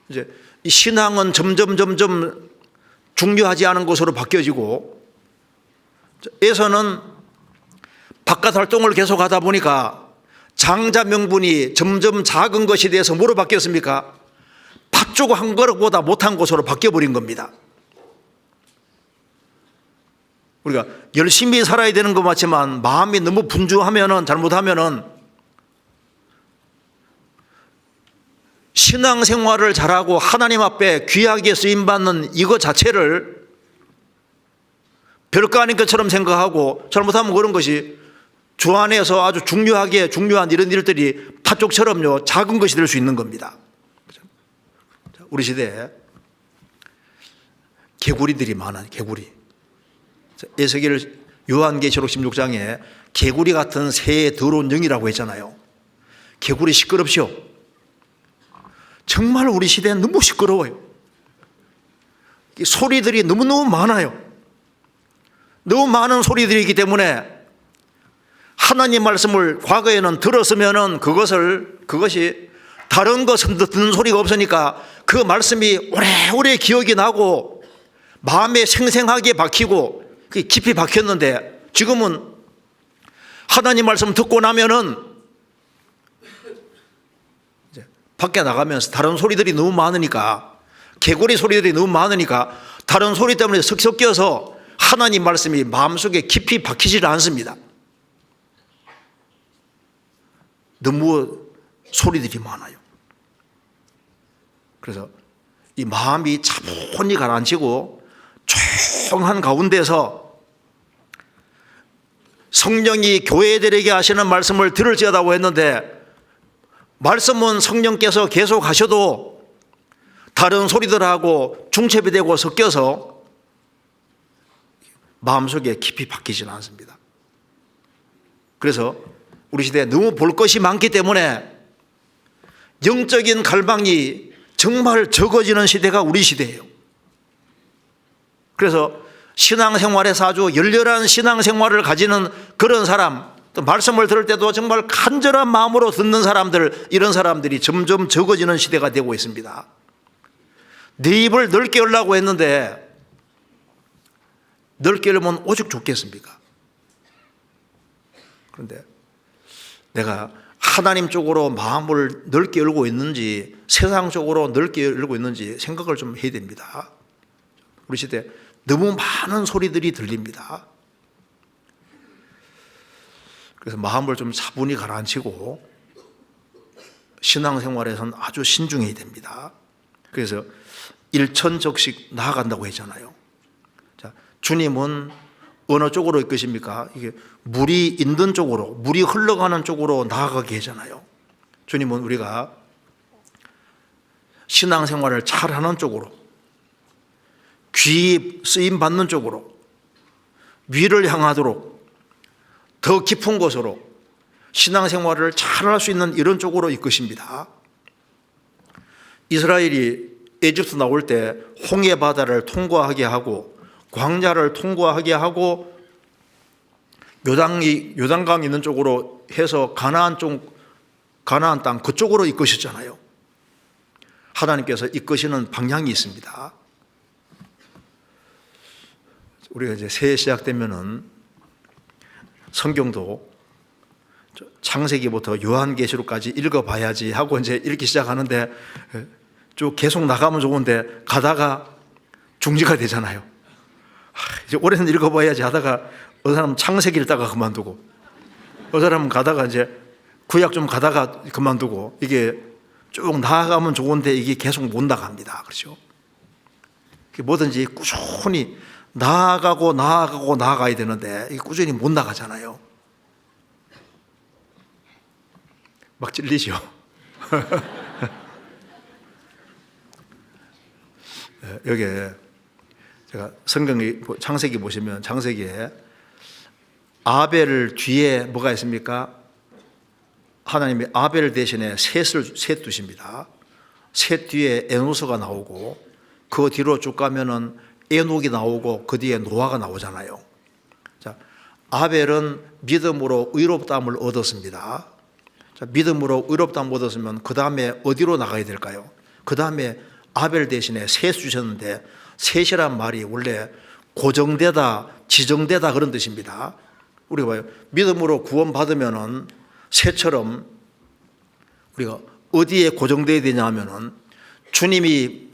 이제 이 신앙은 점점 중요하지 않은 것으로 바뀌어지고, 에서는 바깥 활동을 계속하다 보니까 장자 명분이 점점 작은 것이 돼서 뭐로 바뀌었습니까? 팥죽 한 그릇보다 못한 것으로 바뀌어버린 겁니다. 우리가 열심히 살아야 되는 것 같지만 마음이 너무 분주하면은, 잘못하면은 신앙생활을 잘하고 하나님 앞에 귀하게 쓰임받는 이거 자체를 별거 아닌 것처럼 생각하고, 잘못하면 그런 것이 주 안에서 아주 중요한 이런 일들이 팥죽처럼요 작은 것이 될 수 있는 겁니다. 우리 시대에 개구리들이 많아요. 개구리. 에스겔 요한계시록 16장에 개구리 같은 새의 더러운 영이라고 했잖아요. 개구리 시끄럽시오. 정말 우리 시대는 너무 시끄러워요. 소리들이 너무너무 많아요. 너무 많은 소리들이 있기 때문에 하나님 말씀을 과거에는 들었으면은 그것이 다른 것은 듣는 소리가 없으니까 그 말씀이 오래오래 기억이 나고 마음에 생생하게 박히고 깊이 박혔는데, 지금은 하나님 말씀 듣고 나면은 밖에 나가면서 다른 소리들이 너무 많으니까, 개구리 소리들이 너무 많으니까 다른 소리 때문에 섞여서 하나님 말씀이 마음속에 깊이 박히질 않습니다. 너무 소리들이 많아요. 그래서 이 마음이 차분히 가라앉히고 조용한 가운데서 성령이 교회들에게 하시는 말씀을 들을지어다고 했는데, 말씀은 성령께서 계속 하셔도 다른 소리들하고 중첩이 되고 섞여서 마음속에 깊이 박히지는 않습니다. 그래서 우리 시대에 너무 볼 것이 많기 때문에 영적인 갈망이 정말 적어지는 시대가 우리 시대예요. 그래서 신앙생활에서 아주 열렬한 신앙생활을 가지는 그런 사람, 또 말씀을 들을 때도 정말 간절한 마음으로 듣는 사람들, 이런 사람들이 점점 적어지는 시대가 되고 있습니다. 네 입을 넓게 열라고 했는데 넓게 열면 오죽 좋겠습니까? 그런데 내가 하나님 쪽으로 마음을 넓게 열고 있는지 세상 쪽으로 넓게 열고 있는지 생각을 좀 해야 됩니다. 우리 시대 너무 많은 소리들이 들립니다. 그래서 마음을 좀 차분히 가라앉히고 신앙생활에서는 아주 신중해야 됩니다. 그래서 일천적씩 나아간다고 했잖아요. 자, 주님은 어느 쪽으로 이끄십니까? 이게 물이 있는 쪽으로, 물이 흘러가는 쪽으로 나아가게 하잖아요. 주님은 우리가 신앙생활을 잘하는 쪽으로, 귀 쓰임 받는 쪽으로, 위를 향하도록 더 깊은 곳으로 신앙생활을 잘할 수 있는 이런 쪽으로 이끄십니다. 이스라엘이 에집트 나올 때 홍해 바다를 통과하게 하고 광야를 통과하게 하고 요단강 있는 쪽으로 해서 가나안 땅 그쪽으로 이끄셨잖아요. 하나님께서 이끄시는 방향이 있습니다. 우리가 이제 새해 시작되면은 성경도 창세기부터 요한계시록까지 읽어봐야지 하고 이제 읽기 시작하는데 쭉 계속 나가면 좋은데 가다가 중지가 되잖아요. 이제 올해는 읽어봐야지 하다가 어느 사람은 창세기 읽다가 그만두고 어느 사람은 가다가 이제 구약 좀 가다가 그만두고 이게 쭉 나아가면 좋은데 이게 계속 못 나갑니다. 그렇죠? 뭐든지 꾸준히 나아가야 되는데 이게 꾸준히 못 나가잖아요. 막 찔리죠. 여기에 제가 성경이 창세기 보시면 창세기에 아벨 뒤에 뭐가 있습니까? 하나님이 아벨 대신에 셋 두십니다. 셋 뒤에 에노스가 나오고 그 뒤로 쭉 가면은 에녹이 나오고 그 뒤에 노아가 나오잖아요. 자, 아벨은 믿음으로 의롭다함을 얻었습니다. 자, 믿음으로 의롭다함을 얻었으면 그 다음에 어디로 나가야 될까요? 그 다음에 아벨 대신에 셋 주셨는데 셋이란 말이 원래 고정되다, 지정되다 그런 뜻입니다. 우리가 봐요. 믿음으로 구원받으면은 셋처럼 우리가 어디에 고정되어야 되냐 하면은 주님이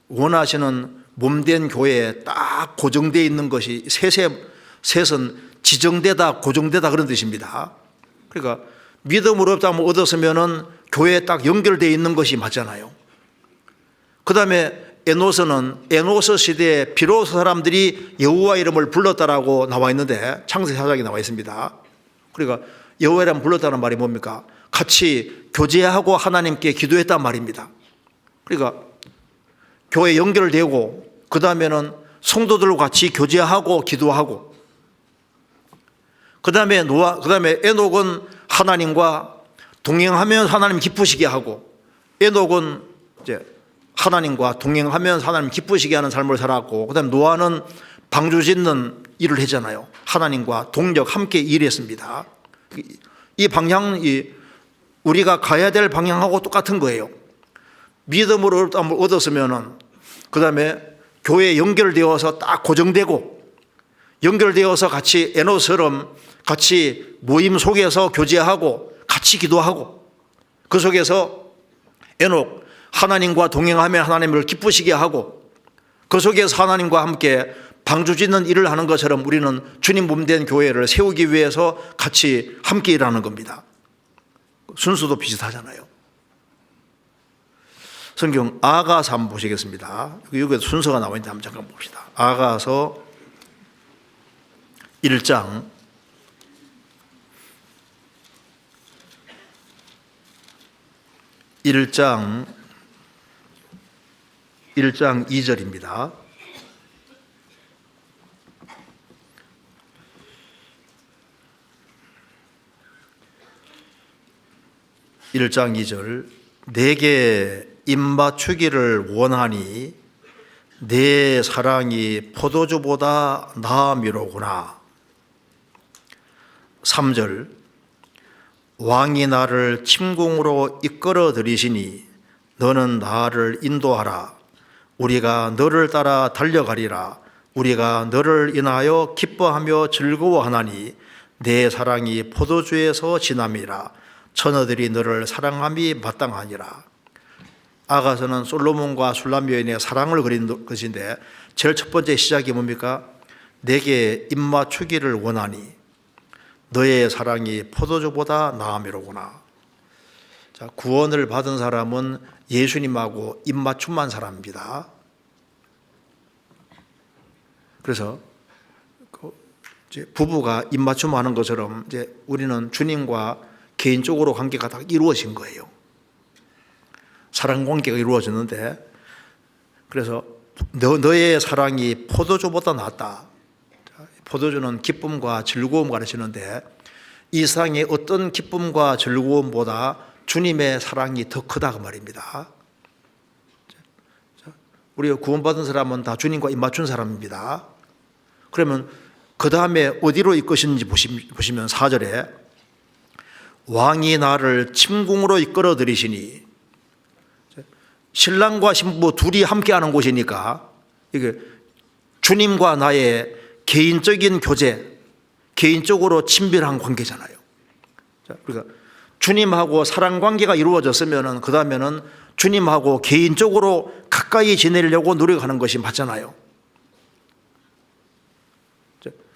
원하시는 몸된 교회에 딱 고정되어 있는 것이 셋은 지정되다, 고정되다 그런 뜻입니다. 그러니까 믿음으로 얻었으면은 교회에 딱 연결되어 있는 것이 맞잖아요. 그 다음에 에노스는 에노스 시대에 비로소 사람들이 여호와 이름을 불렀다라고 나와 있는데 창세기 4장에 나와 있습니다. 그러니까 여호와 이름 불렀다는 말이 뭡니까? 같이 교제하고 하나님께 기도했단 말입니다. 그러니까 교회 연결되고 그 다음에는 성도들과 같이 교제하고 기도하고 그 다음에 에녹은 하나님과 동행하면 하나님 기쁘시게 하고 에녹은 이제 하나님과 동행하면서 하나님 기쁘시게 하는 삶을 살았고 그 다음에 노아는 방주 짓는 일을 했잖아요. 하나님과 동력 함께 일했습니다. 이 방향이 우리가 가야 될 방향하고 똑같은 거예요. 믿음으로 얻었으면은 그 다음에 교회에 연결되어서 딱 고정되고 연결되어서 같이 에노스처럼 같이 모임 속에서 교제하고 같이 기도하고 그 속에서 에녹 하나님과 동행하며 하나님을 기쁘시게 하고 그 속에서 하나님과 함께 방주 짓는 일을 하는 것처럼 우리는 주님 몸된 교회를 세우기 위해서 같이 함께 일하는 겁니다. 순수도 비슷하잖아요. 성경 아가서 한번 보시겠습니다. 여기에 순서가 나와 있는데 한번 잠깐 봅시다. 아가서 1장 2절입니다. (1장 2절) 내게 입맞추기를 원하니 내 사랑이 포도주보다 나음이로구나. 3절 왕이 나를 침공으로 이끌어 들이시니 너는 나를 인도하라. 우리가 너를 따라 달려가리라. 우리가 너를 인하여 기뻐하며 즐거워하나니 내 사랑이 포도주에서 지남이라. 처녀들이 너를 사랑함이 마땅하니라. 아가서는 솔로몬과 술람 여인의 사랑을 그린 것인데 제일 첫 번째 시작이 뭡니까? 내게 입맞추기를 원하니 너의 사랑이 포도주보다 나음이로구나. 자, 구원을 받은 사람은 예수님하고 입맞춤한 사람입니다. 그래서 이제 부부가 입맞춤하는 것처럼 이제 우리는 주님과 개인적으로 관계가 다 이루어진 거예요. 사랑 관계가 이루어졌는데 그래서 너의 사랑이 포도주보다 낫다. 포도주는 기쁨과 즐거움 가르치는데 이 세상의 어떤 기쁨과 즐거움보다 주님의 사랑이 더 크다 그 말입니다. 우리가 구원받은 사람은 다 주님과 입맞춘 사람입니다. 그러면 그 다음에 어디로 이끄시는지 보시면 4절에 왕이 나를 침궁으로 이끌어 들이시니, 신랑과 신부 둘이 함께하는 곳이니까 이게 주님과 나의 개인적인 교제, 개인적으로 친밀한 관계잖아요. 그러니까 주님하고 사랑 관계가 이루어졌으면 그 다음에는 주님하고 개인적으로 가까이 지내려고 노력하는 것이 맞잖아요.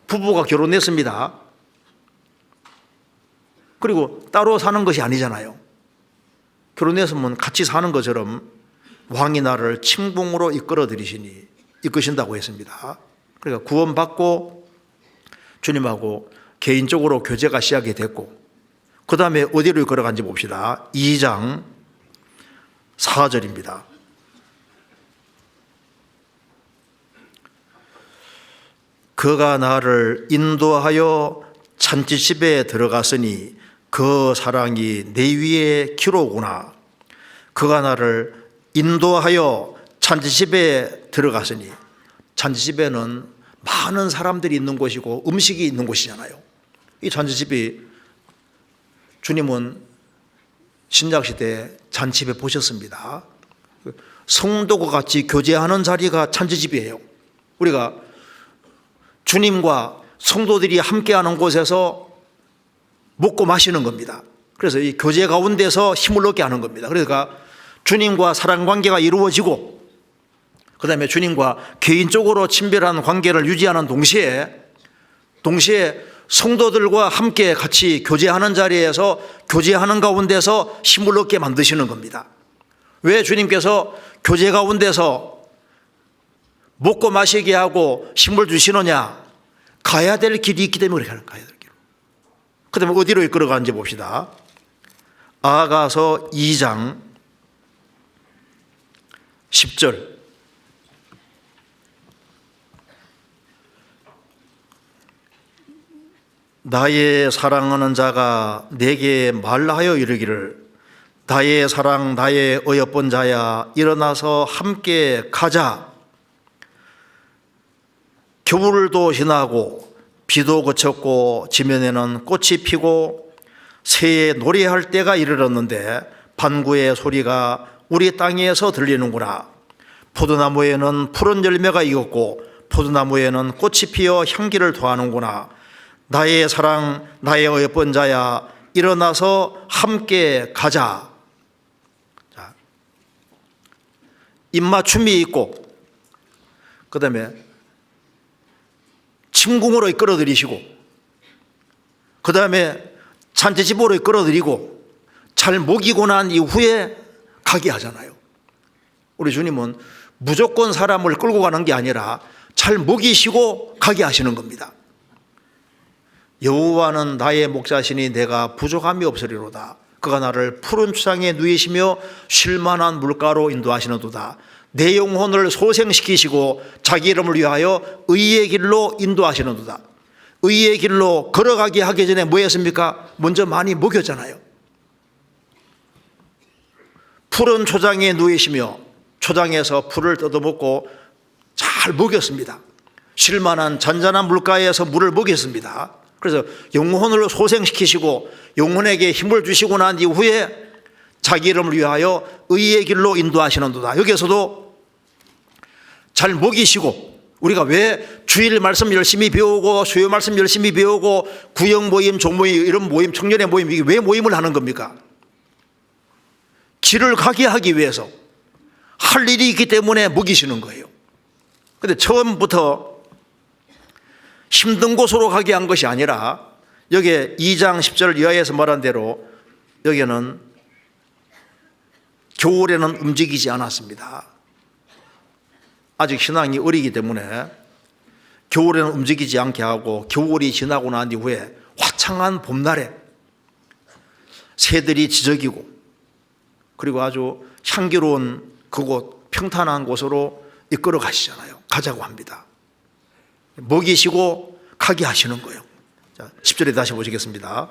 부부가 결혼했습니다. 그리고 따로 사는 것이 아니잖아요. 결혼했으면 같이 사는 것처럼 왕이 나를 침궁으로 이끌어 들이시니, 이끄신다고 했습니다. 그러니까 구원받고 주님하고 개인적으로 교제가 시작이 됐고, 그 다음에 어디로 이끌어간지 봅시다. 2장 4절입니다. 그가 나를 인도하여 잔치집에 들어갔으니 그 사랑이 내 위에 기로구나. 그가 나를 인도하여 잔치집에 들어갔으니, 잔치집에는 많은 사람들이 있는 곳이고 음식이 있는 곳이잖아요. 이 잔치집이, 주님은 신약시대에 잔치집에 보셨습니다. 성도가 같이 교제하는 자리가 잔치집이에요. 우리가 주님과 성도들이 함께하는 곳에서 먹고 마시는 겁니다. 그래서 이 교제 가운데서 힘을 얻게 하는 겁니다. 그러니까 주님과 사랑 관계가 이루어지고, 그 다음에 주님과 개인적으로 친밀한 관계를 유지하는 동시에 성도들과 함께 같이 교제하는 자리에서, 교제하는 가운데서 힘을 얻게 만드시는 겁니다. 왜 주님께서 교제 가운데서 먹고 마시게 하고 힘을 주시느냐? 가야 될 길이 있기 때문에 그렇게 가야 될 길. 그 다음에 어디로 이끌어가는지 봅시다. 아가서 2장 10절. 나의 사랑하는 자가 내게 말하여 이르기를, 나의 사랑, 나의 어여쁜 자야, 일어나서 함께 가자. 겨울도 지나고 비도 그쳤고 지면에는 꽃이 피고 새에 노래할 때가 이르렀는데 반구의 소리가 우리 땅에서 들리는구나. 포도나무에는 푸른 열매가 익었고 포도나무에는 꽃이 피어 향기를 더하는구나. 나의 사랑, 나의 어여쁜 자야, 일어나서 함께 가자. 자, 입맞춤이 있고, 그 다음에 침궁으로 이끌어들이시고, 그 다음에 잔치집으로 이끌어들이고, 잘 먹이고 난 이후에 가게 하잖아요. 우리 주님은 무조건 사람을 끌고 가는 게 아니라 잘 먹이시고 가게 하시는 겁니다. 여호와는 나의 목자시니 내가 부족함이 없으리로다. 그가 나를 푸른 추장에 누이시며 쉴만한 물가로 인도하시는도다. 내 영혼을 소생시키시고 자기 이름을 위하여 의의 길로 인도하시는도다. 의의 길로 걸어가게 하기 전에 뭐 했습니까? 먼저 많이 먹였잖아요. 푸른 초장에 누이시며 초장에서 풀을 뜯어먹고 잘 먹였습니다. 쉴만한 잔잔한 물가에서 물을 먹였습니다. 그래서 영혼을 소생시키시고 영혼에게 힘을 주시고 난 이후에 자기 이름을 위하여 의의 길로 인도하시는도다. 여기에서도 잘 먹이시고, 우리가 왜 주일 말씀 열심히 배우고 수요 말씀 열심히 배우고 구역 모임, 종모임, 이런 모임, 청년의 모임, 이게 왜 모임을 하는 겁니까? 길을 가게 하기 위해서 할 일이 있기 때문에 먹이시는 거예요. 그런데 처음부터 힘든 곳으로 가게 한 것이 아니라, 여기에 2장 10절 이하에서 말한 대로 여기는 겨울에는 움직이지 않았습니다. 아직 신앙이 어리기 때문에 겨울에는 움직이지 않게 하고, 겨울이 지나고 난 이후에 화창한 봄날에 새들이 지저귀고, 그리고 아주 향기로운 그곳, 평탄한 곳으로 이끌어 가시잖아요. 가자고 합니다. 먹이시고 가게 하시는 거예요. 자, 10절에 다시 보시겠습니다.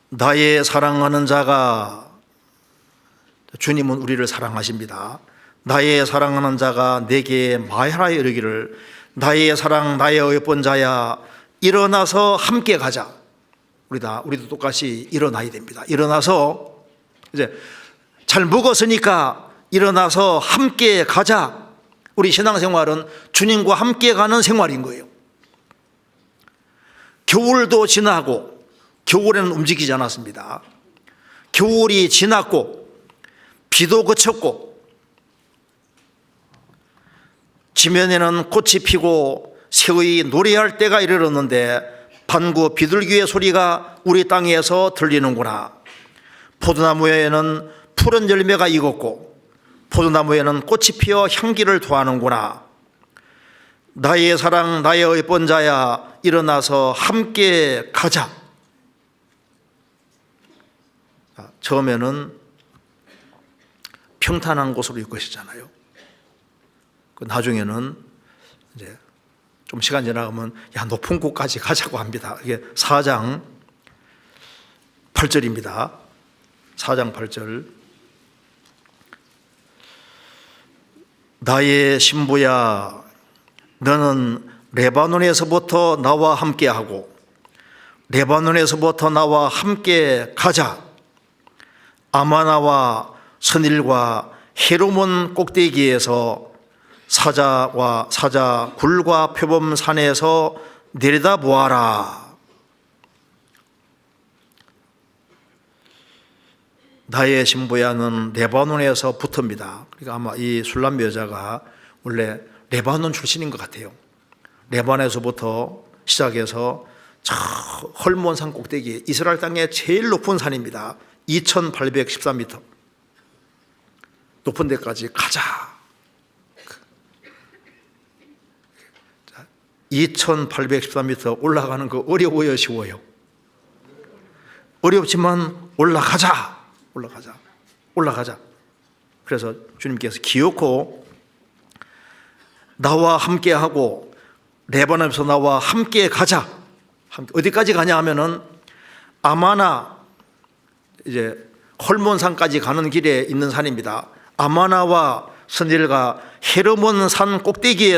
나의 사랑하는 자가, 주님은 우리를 사랑하십니다. 나의 사랑하는 자가 내게 말하여 이르기를 나의 사랑 나의 예쁜 자야 일어나서 함께 가자. 우리도 똑같이 일어나야 됩니다. 일어나서 이제 잘 먹었으니까 일어나서 함께 가자. 우리 신앙생활은 주님과 함께 가는 생활인 거예요. 겨울도 지나고, 겨울에는 움직이지 않았습니다. 겨울이 지났고 비도 그쳤고 지면에는 꽃이 피고 새의 노래할 때가 이르렀는데 반구 비둘기의 소리가 우리 땅에서 들리는구나. 포도나무에는 푸른 열매가 익었고 포도나무에는 꽃이 피어 향기를 토하는구나. 나의 사랑 나의 예쁜 자야 일어나서 함께 가자. 처음에는 평탄한 곳으로 이끄시잖아요. 나중에는 이제 좀 시간 지나가면 높은 곳까지 가자고 합니다. 이게 4장 8절입니다. 4장 8절. 나의 신부야 너는 레바논에서부터 나와 함께하고 레바논에서부터 나와 함께 가자. 아마나와 선일과 헤르몬 꼭대기에서 사자 굴과 표범산에서 내려다 보아라. 나의 신부야는 레바논에서 붙습니다. 그러니까 아마 이 술람 여자가 원래 레바논 출신인 것 같아요. 레바논에서부터 시작해서 저 헐몬산 꼭대기, 이스라엘 땅의 제일 높은 산입니다. 2814m 높은 데까지 가자. 2814m 올라가는 거 어려워요, 쉬워요? 어렵지만 올라가자. 그래서 주님께서 기어코 나와 함께하고 레바논에서 나와 함께 가자. 어디까지 가냐 하면은 아마나, 이제 헐몬산까지 가는 길에 있는 산입니다. 아마나와 선일과 헤르몬 산 꼭대기까지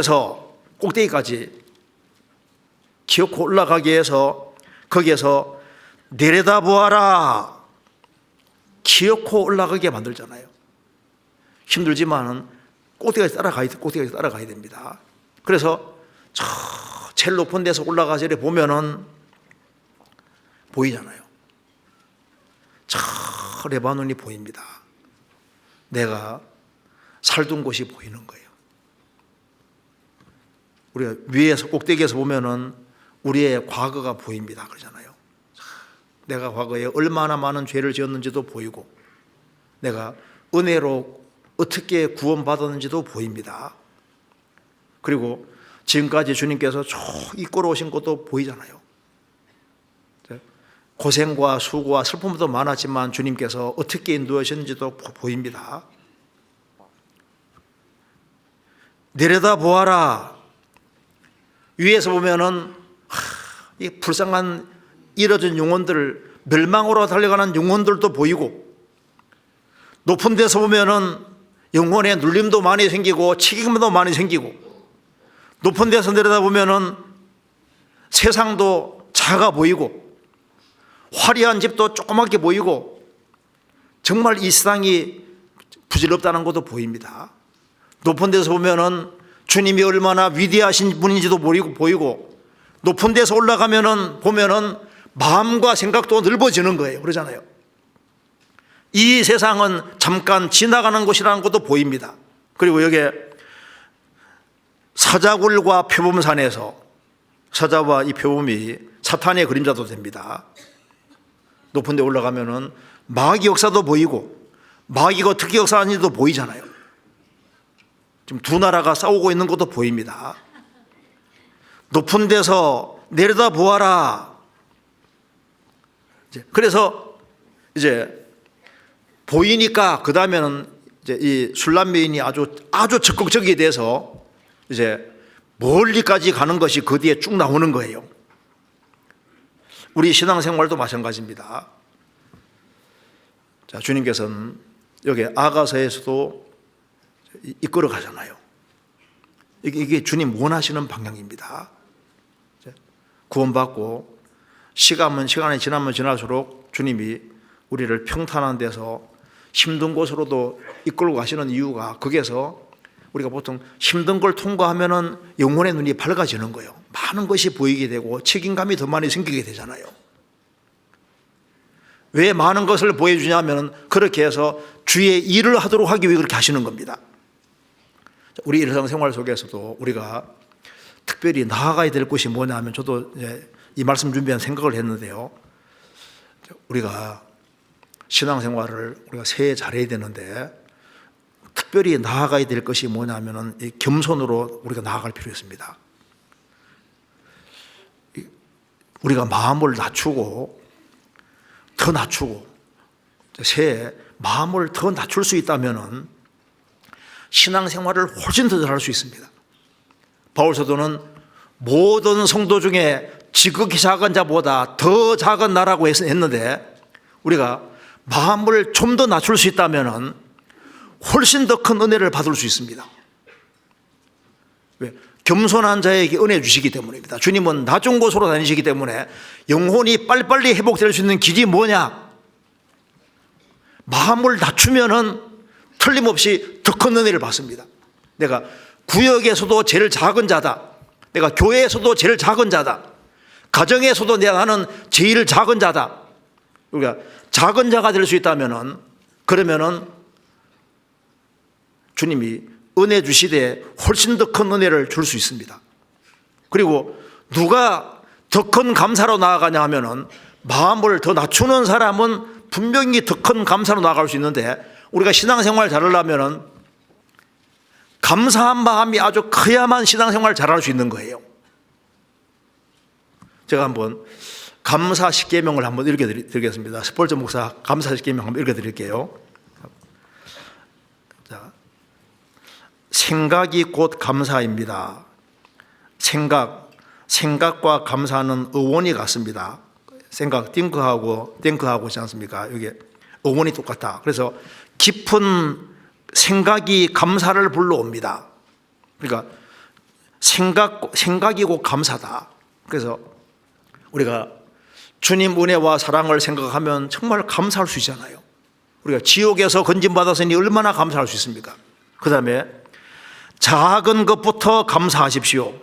기어코 올라가기 위해서 거기에서 내려다 보아라. 기어코 올라가게 만들잖아요. 힘들지만은 꼭대기까지 따라가야 됩니다. 그래서 저 제일 높은 데서 올라가서 이렇게 보면은 보이잖아요. 저 레바논이 보입니다. 내가 살던 곳이 보이는 거예요. 우리가 위에서 꼭대기에서 보면은 우리의 과거가 보입니다. 그러잖아요. 내가 과거에 얼마나 많은 죄를 지었는지도 보이고 내가 은혜로 어떻게 구원받았는지도 보입니다. 그리고 지금까지 주님께서 쭉 이끌어 오신 것도 보이잖아요. 고생과 수고와 슬픔도 많았지만 주님께서 어떻게 인도하셨는지도 보입니다. 내려다 보아라. 위에서 보면은 이 불쌍한 잃어진 영혼들, 멸망으로 달려가는 영혼들도 보이고, 높은 데서 보면은 영혼의 눌림도 많이 생기고 책임도 많이 생기고, 높은 데서 내려다 보면은 세상도 작아 보이고 화려한 집도 조그맣게 보이고 정말 이 세상이 부질없다는 것도 보입니다. 높은 데서 보면은 주님이 얼마나 위대하신 분인지도 보이고 높은 데서 올라가면은 보면은 마음과 생각도 넓어지는 거예요. 그러잖아요. 이 세상은 잠깐 지나가는 곳이라는 것도 보입니다. 그리고 여기에 사자굴과 표범산에서, 사자와 이 표범이 사탄의 그림자도 됩니다. 높은 데 올라가면은 마귀 역사도 보이고 마귀가 어떻게 역사하는지도 보이잖아요. 지금 두 나라가 싸우고 있는 것도 보입니다. 높은 데서 내려다 보아라. 그래서 이제 보이니까 그 다음에는 이제 이 술람여인이 아주 적극적이 돼서 이제 멀리까지 가는 것이 그 뒤에 쭉 나오는 거예요. 우리 신앙생활도 마찬가지입니다. 자, 주님께서는 여기 아가서에서도 이끌어 가잖아요. 이게 주님 원하시는 방향입니다. 구원받고 시간이 지나면 지날수록 주님이 우리를 평탄한 데서 힘든 곳으로도 이끌고 가시는 이유가, 거기에서 우리가 보통 힘든 걸 통과하면은 영혼의 눈이 밝아지는 거예요. 많은 것이 보이게 되고 책임감이 더 많이 생기게 되잖아요. 왜 많은 것을 보여주냐면 그렇게 해서 주의 일을 하도록 하기 위해 그렇게 하시는 겁니다. 우리 일상생활 속에서도 우리가 특별히 나아가야 될 것이 뭐냐면, 저도 이 말씀 준비한 생각을 했는데요. 우리가 신앙생활을 우리가 새해 잘해야 되는데 특별히 나아가야 될 것이 뭐냐면은 이 겸손으로 우리가 나아갈 필요가 있습니다. 우리가 마음을 낮추고 더 낮추고 새해 마음을 더 낮출 수 있다면은 신앙생활을 훨씬 더 잘할 수 있습니다. 바울 사도는 모든 성도 중에 지극히 작은 자보다 더 작은 나라고 했는데, 우리가 마음을 좀 더 낮출 수 있다면은 훨씬 더 큰 은혜를 받을 수 있습니다. 왜? 겸손한 자에게 은혜 주시기 때문입니다. 주님은 낮은 곳으로 다니시기 때문에 영혼이 빨리빨리 회복될 수 있는 길이 뭐냐? 마음을 낮추면은 틀림없이 더 큰 은혜를 받습니다. 내가 구역에서도 제일 작은 자다, 내가 교회에서도 제일 작은 자다, 가정에서도 나는 제일 작은 자다, 우리가 작은 자가 될 수 있다면은, 그러면은 주님이 은혜 주시되 훨씬 더 큰 은혜를 줄 수 있습니다. 그리고 누가 더 큰 감사로 나아가냐 하면은, 마음을 더 낮추는 사람은 분명히 더 큰 감사로 나아갈 수 있는데, 우리가 신앙생활 잘하려면은 감사한 마음이 아주 커야만 신앙생활 잘할 수 있는 거예요. 제가 한번 감사 십계명을 한번 읽어드리겠습니다. 스폴저 목사 감사 십계명 한번 읽어드릴게요. 자, 생각이 곧 감사입니다. 생각과 감사는 어원이 같습니다. 생각, 띵크하고 있지 않습니까? 이게 어원이 똑같다. 그래서 깊은 생각이 감사를 불러옵니다. 그러니까 생각이 곧 감사다. 그래서 우리가 주님 은혜와 사랑을 생각하면 정말 감사할 수 있잖아요. 우리가 지옥에서 건진받았으니 얼마나 감사할 수 있습니까? 그 다음에 작은 것부터 감사하십시오.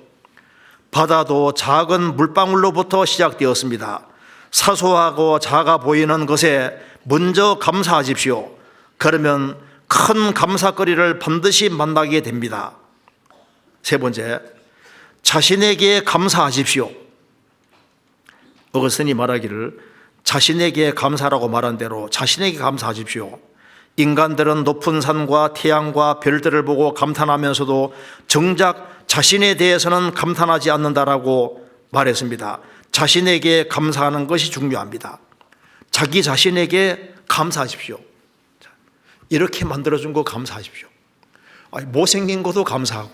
바다도 작은 물방울로부터 시작되었습니다. 사소하고 작아 보이는 것에 먼저 감사하십시오. 그러면 큰 감사거리를 반드시 만나게 됩니다. 세 번째, 자신에게 감사하십시오. 어거스틴이 말하기를 자신에게 감사라고 말한 대로 자신에게 감사하십시오. 인간들은 높은 산과 태양과 별들을 보고 감탄하면서도 정작 자신에 대해서는 감탄하지 않는다라고 말했습니다. 자신에게 감사하는 것이 중요합니다. 자기 자신에게 감사하십시오. 이렇게 만들어준 거 감사하십시오. 못생긴 것도 감사하고,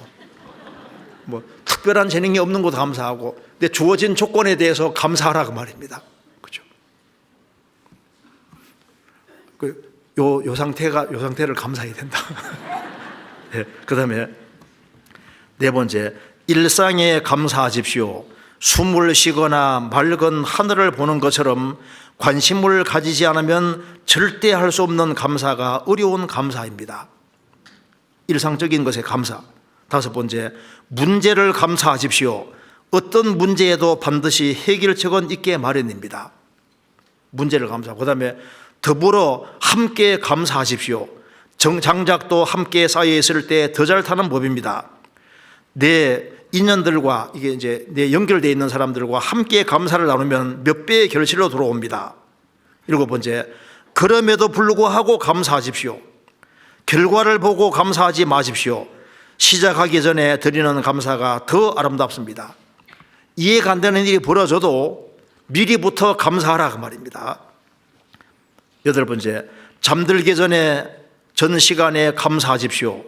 특별한 재능이 없는 것도 감사하고, 내 주어진 조건에 대해서 감사하라고 말입니다. 그렇죠? 요 상태를 감사해야 된다. 네, 그 다음에 네 번째, 일상에 감사하십시오. 숨을 쉬거나 맑은 하늘을 보는 것처럼 관심을 가지지 않으면 절대 할 수 없는 감사가 어려운 감사입니다. 일상적인 것에 감사. 다섯 번째, 문제를 감사하십시오. 어떤 문제에도 반드시 해결책은 있게 마련입니다. 문제를 감사하고, 그 다음에 더불어 함께 감사하십시오. 장작도 함께 쌓여 있을 때 더 잘 타는 법입니다. 내 인연들과 이게 이제 내 연결되어 있는 사람들과 함께 감사를 나누면 몇 배의 결실로 들어옵니다. 일곱 번째, 그럼에도 불구하고 감사하십시오. 결과를 보고 감사하지 마십시오. 시작하기 전에 드리는 감사가 더 아름답습니다. 이해가 안 되는 일이 벌어져도 미리부터 감사하라 그 말입니다. 여덟 번째, 잠들기 전에 전 시간에 감사하십시오.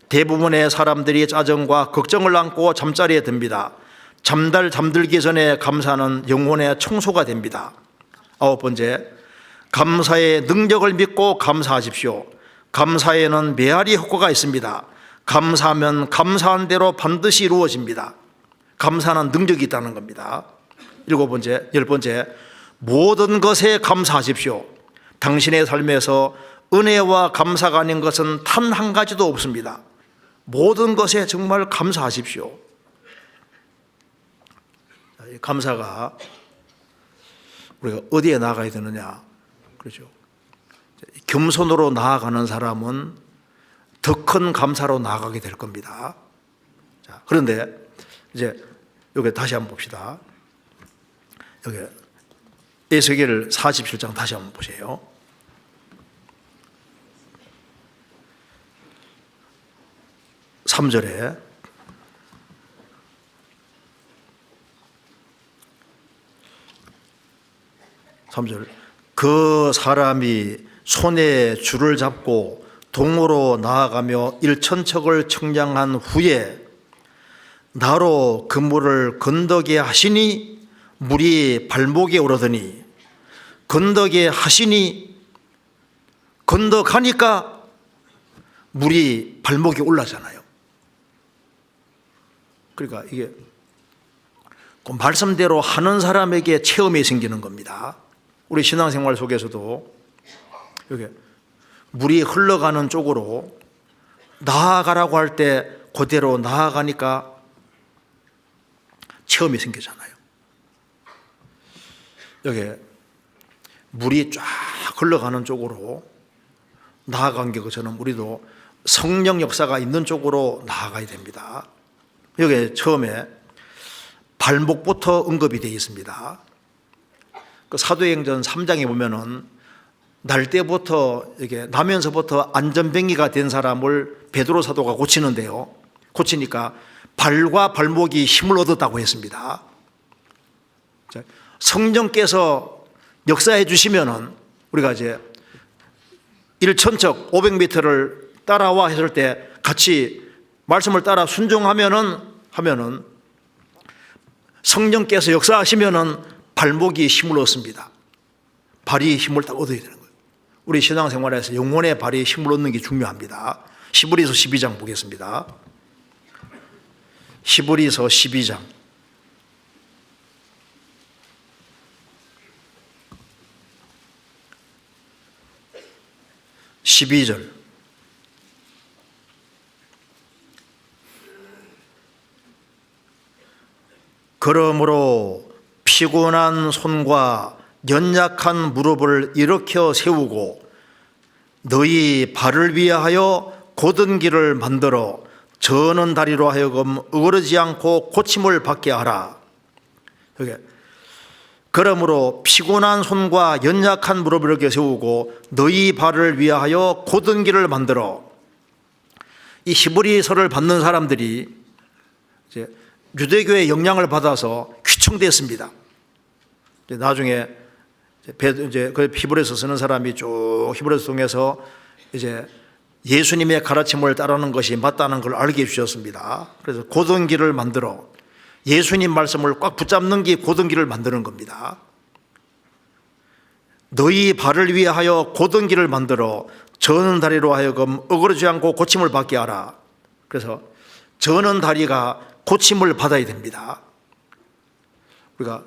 대부분의 사람들이 짜증과 걱정을 안고 잠자리에 듭니다. 잠들기 전에 감사는 영혼의 청소가 됩니다. 아홉 번째, 감사의 능력을 믿고 감사하십시오. 감사에는 메아리 효과가 있습니다. 감사하면 감사한 대로 반드시 이루어집니다. 감사는 능력이 있다는 겁니다. 7번째, 10번째, 모든 것에 감사하십시오. 당신의 삶에서 은혜와 감사가 아닌 것은 단 한 가지도 없습니다. 모든 것에 정말 감사하십시오. 감사가 우리가 어디에 나아가야 되느냐? 그렇죠. 겸손으로 나아가는 사람은 더 큰 감사로 나아가게 될 겁니다. 자, 그런데 이제 여기 다시 한번 봅시다. 여기 에스겔 47장 다시 한번 보세요. 삼 절에 그 사람이 손에 줄을 잡고 동으로 나아가며 일천척을 청량한 후에 나로 그 물을 건더게 하시니 물이 발목에 오르더니 건더게 하시니 건너가니까 물이 발목에 올라잖아요. 그러니까 이게 그 말씀대로 하는 사람에게 체험이 생기는 겁니다. 우리 신앙생활 속에서도 여기 물이 흘러가는 쪽으로 나아가라고 할 때 그대로 나아가니까 체험이 생기잖아요. 여기 물이 쫙 흘러가는 쪽으로 나아간 것처럼 우리도 성령 역사가 있는 쪽으로 나아가야 됩니다. 여기 처음에 발목부터 언급이 되어 있습니다. 그 사도행전 3장에 보면은 날 때부터 이게 나면서부터 안전병이가 된 사람을 베드로 사도가 고치는데요. 고치니까 발과 발목이 힘을 얻었다고 했습니다. 성령께서 역사해 주시면은 우리가 이제 1천척 500m를 따라와 했을 때 같이 말씀을 따라 순종하면은 성령께서 역사하시면은 발목이 힘을 얻습니다. 발이 힘을 딱 얻어야 되는 거예요. 우리 신앙생활에서 영혼의 발이 힘을 얻는 게 중요합니다. 히브리서 12장 보겠습니다. 히브리서 12장 12절 그러므로 피곤한 손과 연약한 무릎을 일으켜 세우고 너희 발을 위하여 곧은 길을 만들어 저는 다리로 하여금 어그러지 않고 고침을 받게 하라. 그러므로 피곤한 손과 연약한 무릎을 이렇게 세우고 너희 발을 위하여 곧은 길을 만들어. 이 히브리서를 받는 사람들이 이제 유대교의 영향을 받아서 휘청됐습니다. 나중에 이제 그 히브리서 쓰는 사람이 쭉 히브리서 통해서 이제 예수님의 가르침을 따르는 것이 맞다는 걸 알게 해주셨습니다. 그래서 곧은 길을 만들어 예수님 말씀을 꽉 붙잡는 게 곧은 길을 만드는 겁니다. 너희 발을 위하여 곧은 길을 만들어 저는 다리로 하여금 어그러지 않고 고침을 받게 하라. 그래서 저는 다리가 고침을 받아야 됩니다. 우리가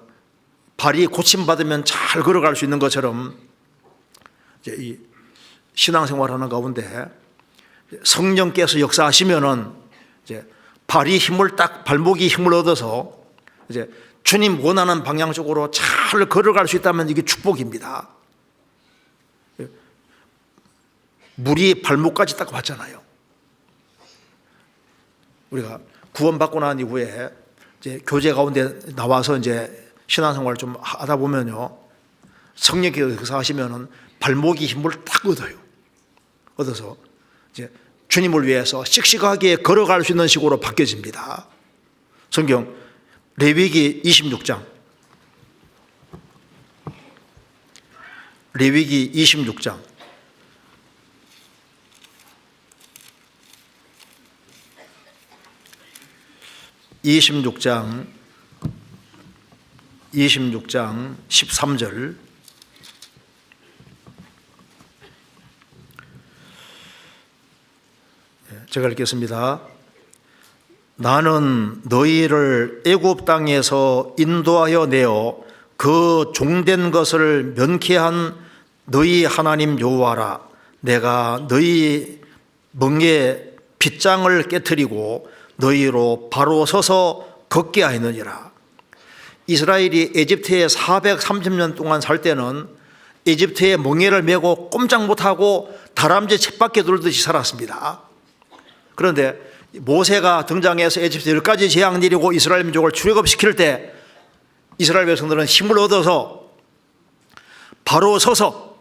발이 고침받으면 잘 걸어갈 수 있는 것처럼 이제 이 신앙생활하는 가운데 성령께서 역사하시면은 이제 발이 힘을 딱 발목이 힘을 얻어서 이제 주님 원하는 방향 쪽으로 잘 걸어갈 수 있다면 이게 축복입니다. 물이 발목까지 딱 왔잖아요. 우리가 구원받고 난 이후에 이제 교제 가운데 나와서 이제 신앙생활 좀 하다 보면요, 성령께서 역사하시면은 발목이 힘을 딱 얻어요. 얻어서 이제 주님을 위해서 씩씩하게 걸어갈 수 있는 식으로 바뀌어집니다. 성경 레위기 26장 레위기 26장 13절 제가 읽겠습니다. 나는 너희를 애굽 땅에서 인도하여 내어 그 종된 것을 면케한 너희 하나님 여호와라. 내가 너희 멍에 빗장을 깨뜨리고 너희로 바로 서서 걷게 하였느니라. 이스라엘이 에집트에 430년 동안 살 때는 에집트에 멍에를 메고 꼼짝 못하고 다람쥐 쳇바퀴 돌듯이 살았습니다. 그런데 모세가 등장해서 에집트 10가지 재앙 내리고 이스라엘 민족을 출애굽시킬 때 이스라엘 백성들은 힘을 얻어서 바로 서서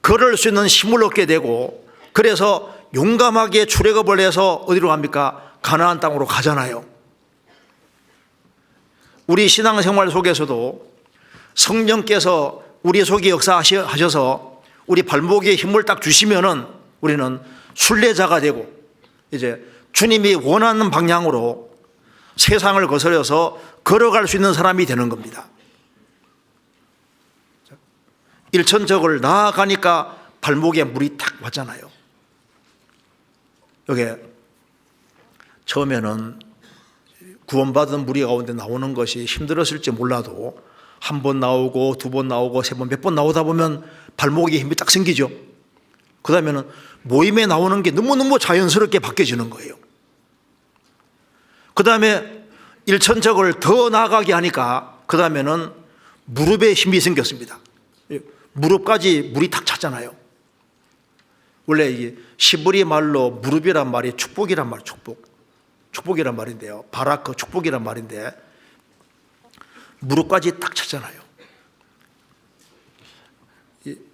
걸을 수 있는 힘을 얻게 되고, 그래서 용감하게 출애굽을 해서 어디로 갑니까? 가나안 땅으로 가잖아요. 우리 신앙생활 속에서도 성령께서 우리 속에 역사하셔서 우리 발목에 힘을 딱 주시면은 우리는 순례자가 되고 이제 주님이 원하는 방향으로 세상을 거스려서 걸어갈 수 있는 사람이 되는 겁니다. 일천적을 나아가니까 발목에 물이 탁 왔잖아요. 여기 처음에는 구원받은 무리 가운데 나오는 것이 힘들었을지 몰라도 한 번 나오고 두 번 나오고 세 번, 몇 번 나오다 보면 발목에 힘이 딱 생기죠. 그 다음에는 모임에 나오는 게 너무너무 자연스럽게 바뀌어지는 거예요. 그 다음에 일천적을 더 나아가게 하니까 그 다음에는 무릎에 힘이 생겼습니다. 무릎까지 물이 탁 찼잖아요. 원래 이 시브리 말로 무릎이란 말이 축복이란 말, 축복이란 말인데요. 바라크 축복이란 말인데 무릎까지 딱 찼잖아요.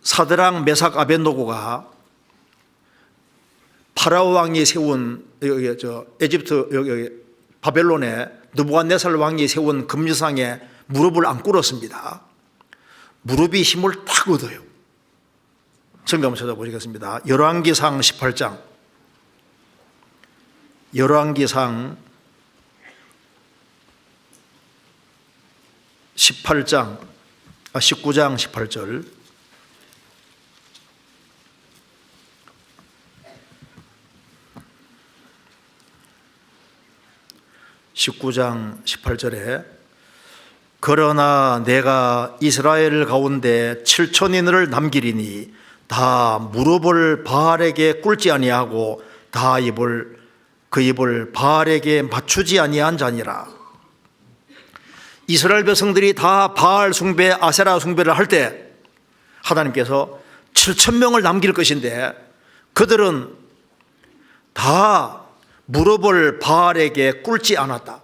사드랑 메삭 아벳노고가 파라오 왕이 세운 에집트 여기 바벨론에 느부갓네살 왕이 세운 금유상에 무릎을 안 꿇었습니다. 무릎이 힘을 탁 얻어요. 성경 한번 찾아보시겠습니다. 열왕기상 18장. 열왕기상 19장 18절. (19장 18절에) 그러나 내가 이스라엘 가운데 7천인을 남기리니 다 무릎을 바알에게 꿇지 아니하고 다 그 입을 바알에게 맞추지 아니한 자니라. 이스라엘 백성들이 다 바알 숭배, 아세라 숭배를 할 때 하나님께서 7천 명을 남길 것인데 그들은 다 무릎을 바알에게 꿇지 않았다.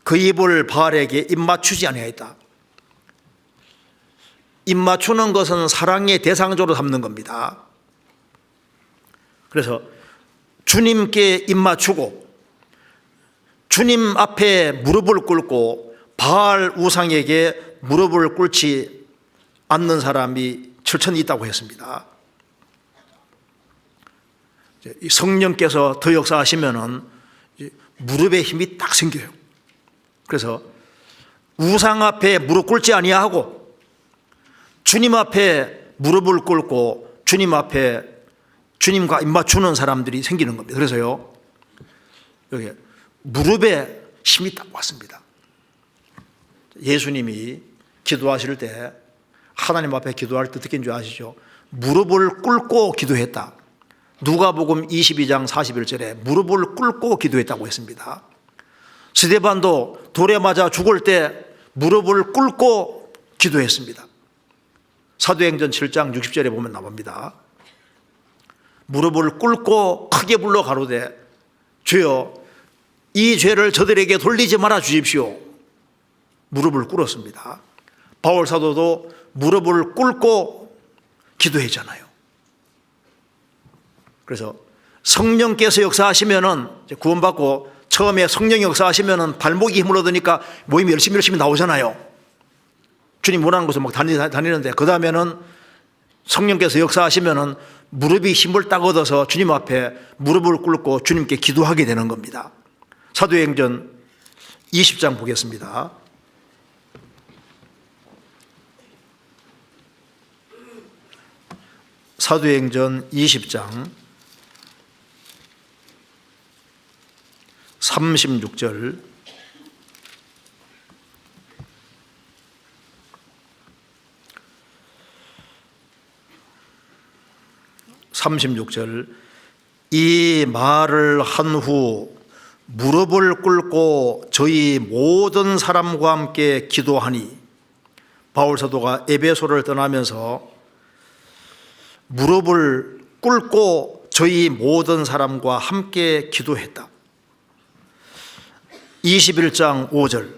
그 입을 바알에게 입 맞추지 아니하였다. 입 맞추는 것은 사랑의 대상적으로 삼는 겁니다. 그래서 주님께 입 맞추고 주님 앞에 무릎을 꿇고 바알 우상에게 무릎을 꿇지 않는 사람이 7천이 있다고 했습니다. 성령께서 더 역사하시면은 무릎에 힘이 딱 생겨요. 그래서 우상 앞에 무릎 꿇지 아니하고 주님 앞에 무릎을 꿇고 주님 앞에 주님과 입맞추는 사람들이 생기는 겁니다. 그래서요, 여기 무릎에 힘이 딱 왔습니다. 예수님이 기도하실 때 하나님 앞에 기도할 때 어떻게 줄 아시죠? 무릎을 꿇고 기도했다. 누가복음 22장 41절에 무릎을 꿇고 기도했다고 했습니다. 스데반도 돌에 맞아 죽을 때 무릎을 꿇고 기도했습니다. 사도행전 7장 60절에 보면 나옵니다. 무릎을 꿇고 크게 불러 가로되 주여 이 죄를 저들에게 돌리지 말아 주십시오. 무릎을 꿇었습니다. 바울 사도도 무릎을 꿇고 기도했잖아요. 그래서 성령께서 역사하시면은 구원받고 처음에 성령 역사하시면은 발목이 힘을 얻으니까 모임이 열심히 나오잖아요. 주님 원하는 곳을 막 다니는데 그 다음에는 성령께서 역사하시면은 무릎이 힘을 딱 얻어서 주님 앞에 무릎을 꿇고 주님께 기도하게 되는 겁니다. 사도행전 20장 보겠습니다. 사도행전 20장 36절, 이 말을 한 후 무릎을 꿇고 저희 모든 사람과 함께 기도하니, 바울 사도가 에베소를 떠나면서 무릎을 꿇고 저희 모든 사람과 함께 기도했다. 21장 5절,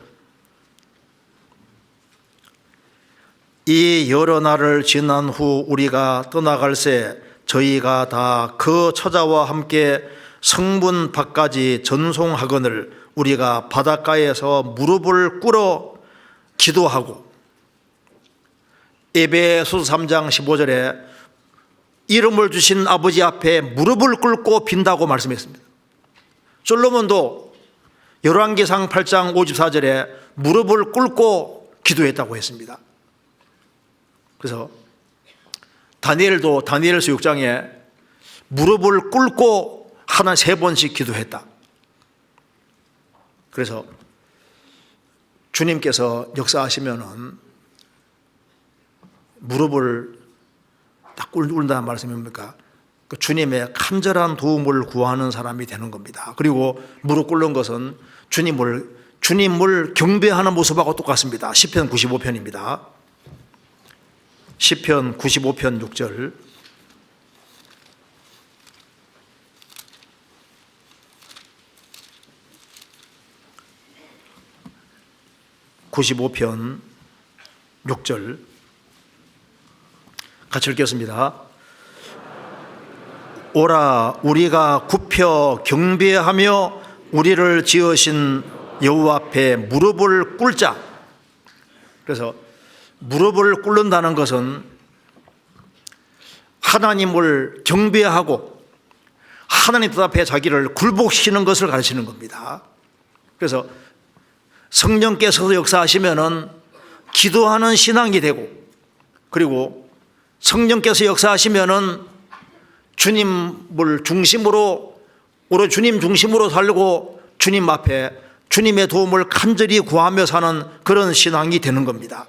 이 여러 날을 지난 후 우리가 떠나갈새 저희가 다 그 처자와 함께 성문 밖까지 전송하거늘 우리가 바닷가에서 무릎을 꿇어 기도하고, 에베소서 3장 15절에 이름을 주신 아버지 앞에 무릎을 꿇고 빈다고 말씀했습니다. 솔로몬도 열왕기상 8장 54절에 무릎을 꿇고 기도했다고 했습니다. 그래서 다니엘도 다니엘서 6장에 무릎을 꿇고 하나 3번씩 기도했다. 그래서 주님께서 역사하시면은 무릎을 딱 꿇는다는 말씀이 뭡니까? 그 주님의 간절한 도움을 구하는 사람이 되는 겁니다. 그리고 무릎 꿇는 것은 주님을 경배하는 모습하고 똑같습니다. 시편 95편입니다. 시편 95편 6절, (95편) 6절 같이 읽겠습니다. 오라, 우리가 굽혀 경배하며 우리를 지으신 여호와 앞에 무릎을 꿇자. 그래서 무릎을 꿇는다는 것은 하나님을 경배하고 하나님 뜻 앞에 자기를 굴복시키는 것을 가르치는 겁니다. 그래서 성령께서 역사하시면은 기도하는 신앙이 되고, 그리고 성령께서 역사하시면은 주님을 중심으로, 오로 주님 중심으로 살고 주님 앞에 주님의 도움을 간절히 구하며 사는 그런 신앙이 되는 겁니다.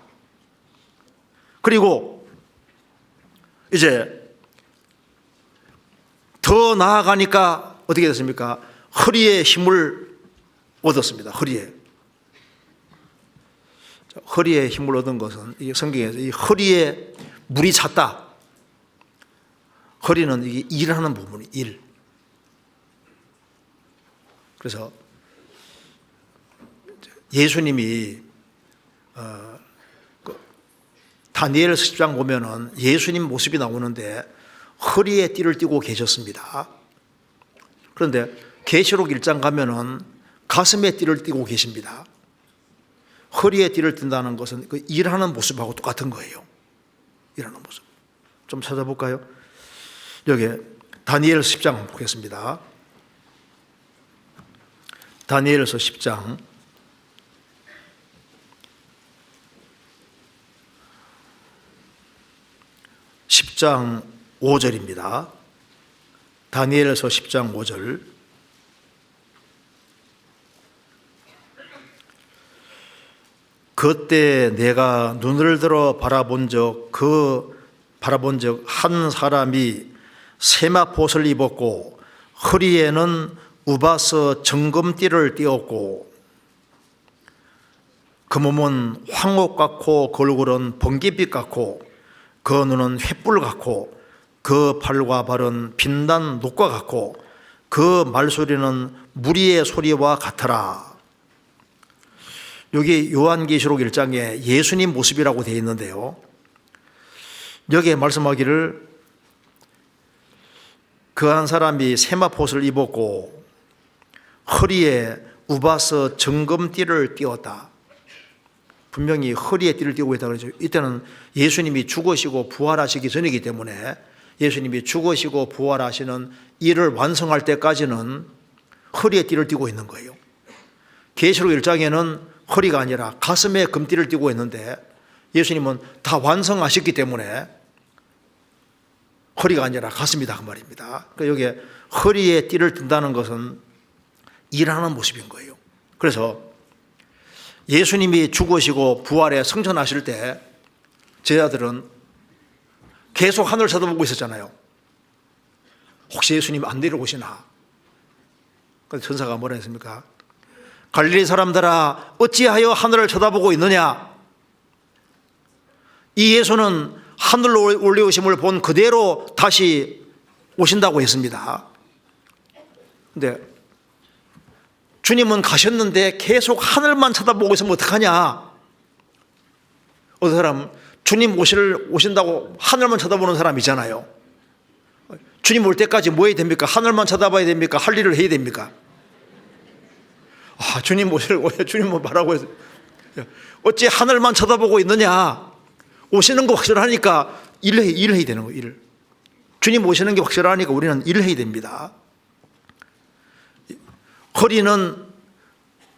그리고 이제 더 나아가니까 어떻게 됐습니까? 허리에 힘을 얻었습니다. 허리에 힘을 얻은 것은, 이게 성경에서 이 허리에 물이 찼다. 허리는 이게 일하는 부분이 일. 그래서 예수님이 다니엘서 10장 보면은 예수님 모습이 나오는데 허리에 띠를 띠고 계셨습니다. 그런데 계시록 1장 가면은 가슴에 띠를 띠고 계십니다. 허리에 띠를 띈다는 것은 그 일하는 모습하고 똑같은 거예요. 일하는 모습. 좀 찾아볼까요? 여기 다니엘서 10장 보겠습니다. 다니엘서 10장 10장 5절입니다. 다니엘서 10장 5절. 그때 내가 눈을 들어 바라본 적 한 사람이 세마포옷을 입었고 허리에는 우바스 정금띠를 띠었고 그 몸은 황옥 같고 그 얼굴은 번개빛 같고 그 눈은 횃불 같고 그 팔과 발은 빛난 녹과 같고 그 말소리는 무리의 소리와 같더라. 여기 요한계시록 1장에 예수님 모습이라고 되어 있는데요, 여기에 말씀하기를 그 한 사람이 세마포옷을 입었고 허리에 우바스 정금띠를 띠었다. 분명히 허리에 띠를 띠고 있다고 그러죠. 이때는 예수님이 죽으시고 부활하시기 전이기 때문에 예수님이 죽으시고 부활하시는 일을 완성할 때까지는 허리에 띠를 띠고 있는 거예요. 계시록 1장에는 허리가 아니라 가슴에 금띠를 띠고 있는데 예수님은 다 완성하셨기 때문에 허리가 아니라 가슴이다 그 말입니다. 그러니까 여기에 허리에 띠를 띈다는 것은 일하는 모습인 거예요. 그래서 예수님이 죽으시고 부활에 승천하실 때 제자들은 계속 하늘을 쳐다보고 있었잖아요. 혹시 예수님 안 내려오시나? 그래서 천사가 뭐라 했습니까? 갈릴리 사람들아 어찌하여 하늘을 쳐다보고 있느냐? 이 예수는 하늘로 올려오심을 본 그대로 다시 오신다고 했습니다. 근데 주님은 가셨는데 계속 하늘만 쳐다보고 있으면 어떡하냐? 어떤 사람 주님 오신다고 하늘만 쳐다보는 사람이잖아요. 주님 올 때까지 뭐 해야 됩니까? 하늘만 쳐다봐야 됩니까? 할 일을 해야 됩니까? 주님 주님 말하고 해서 어찌 하늘만 쳐다보고 있느냐? 오시는 거 확실하니까 일을 해야 되는 거예요. 일을. 주님 오시는 게 확실하니까 우리는 일을 해야 됩니다. 허리는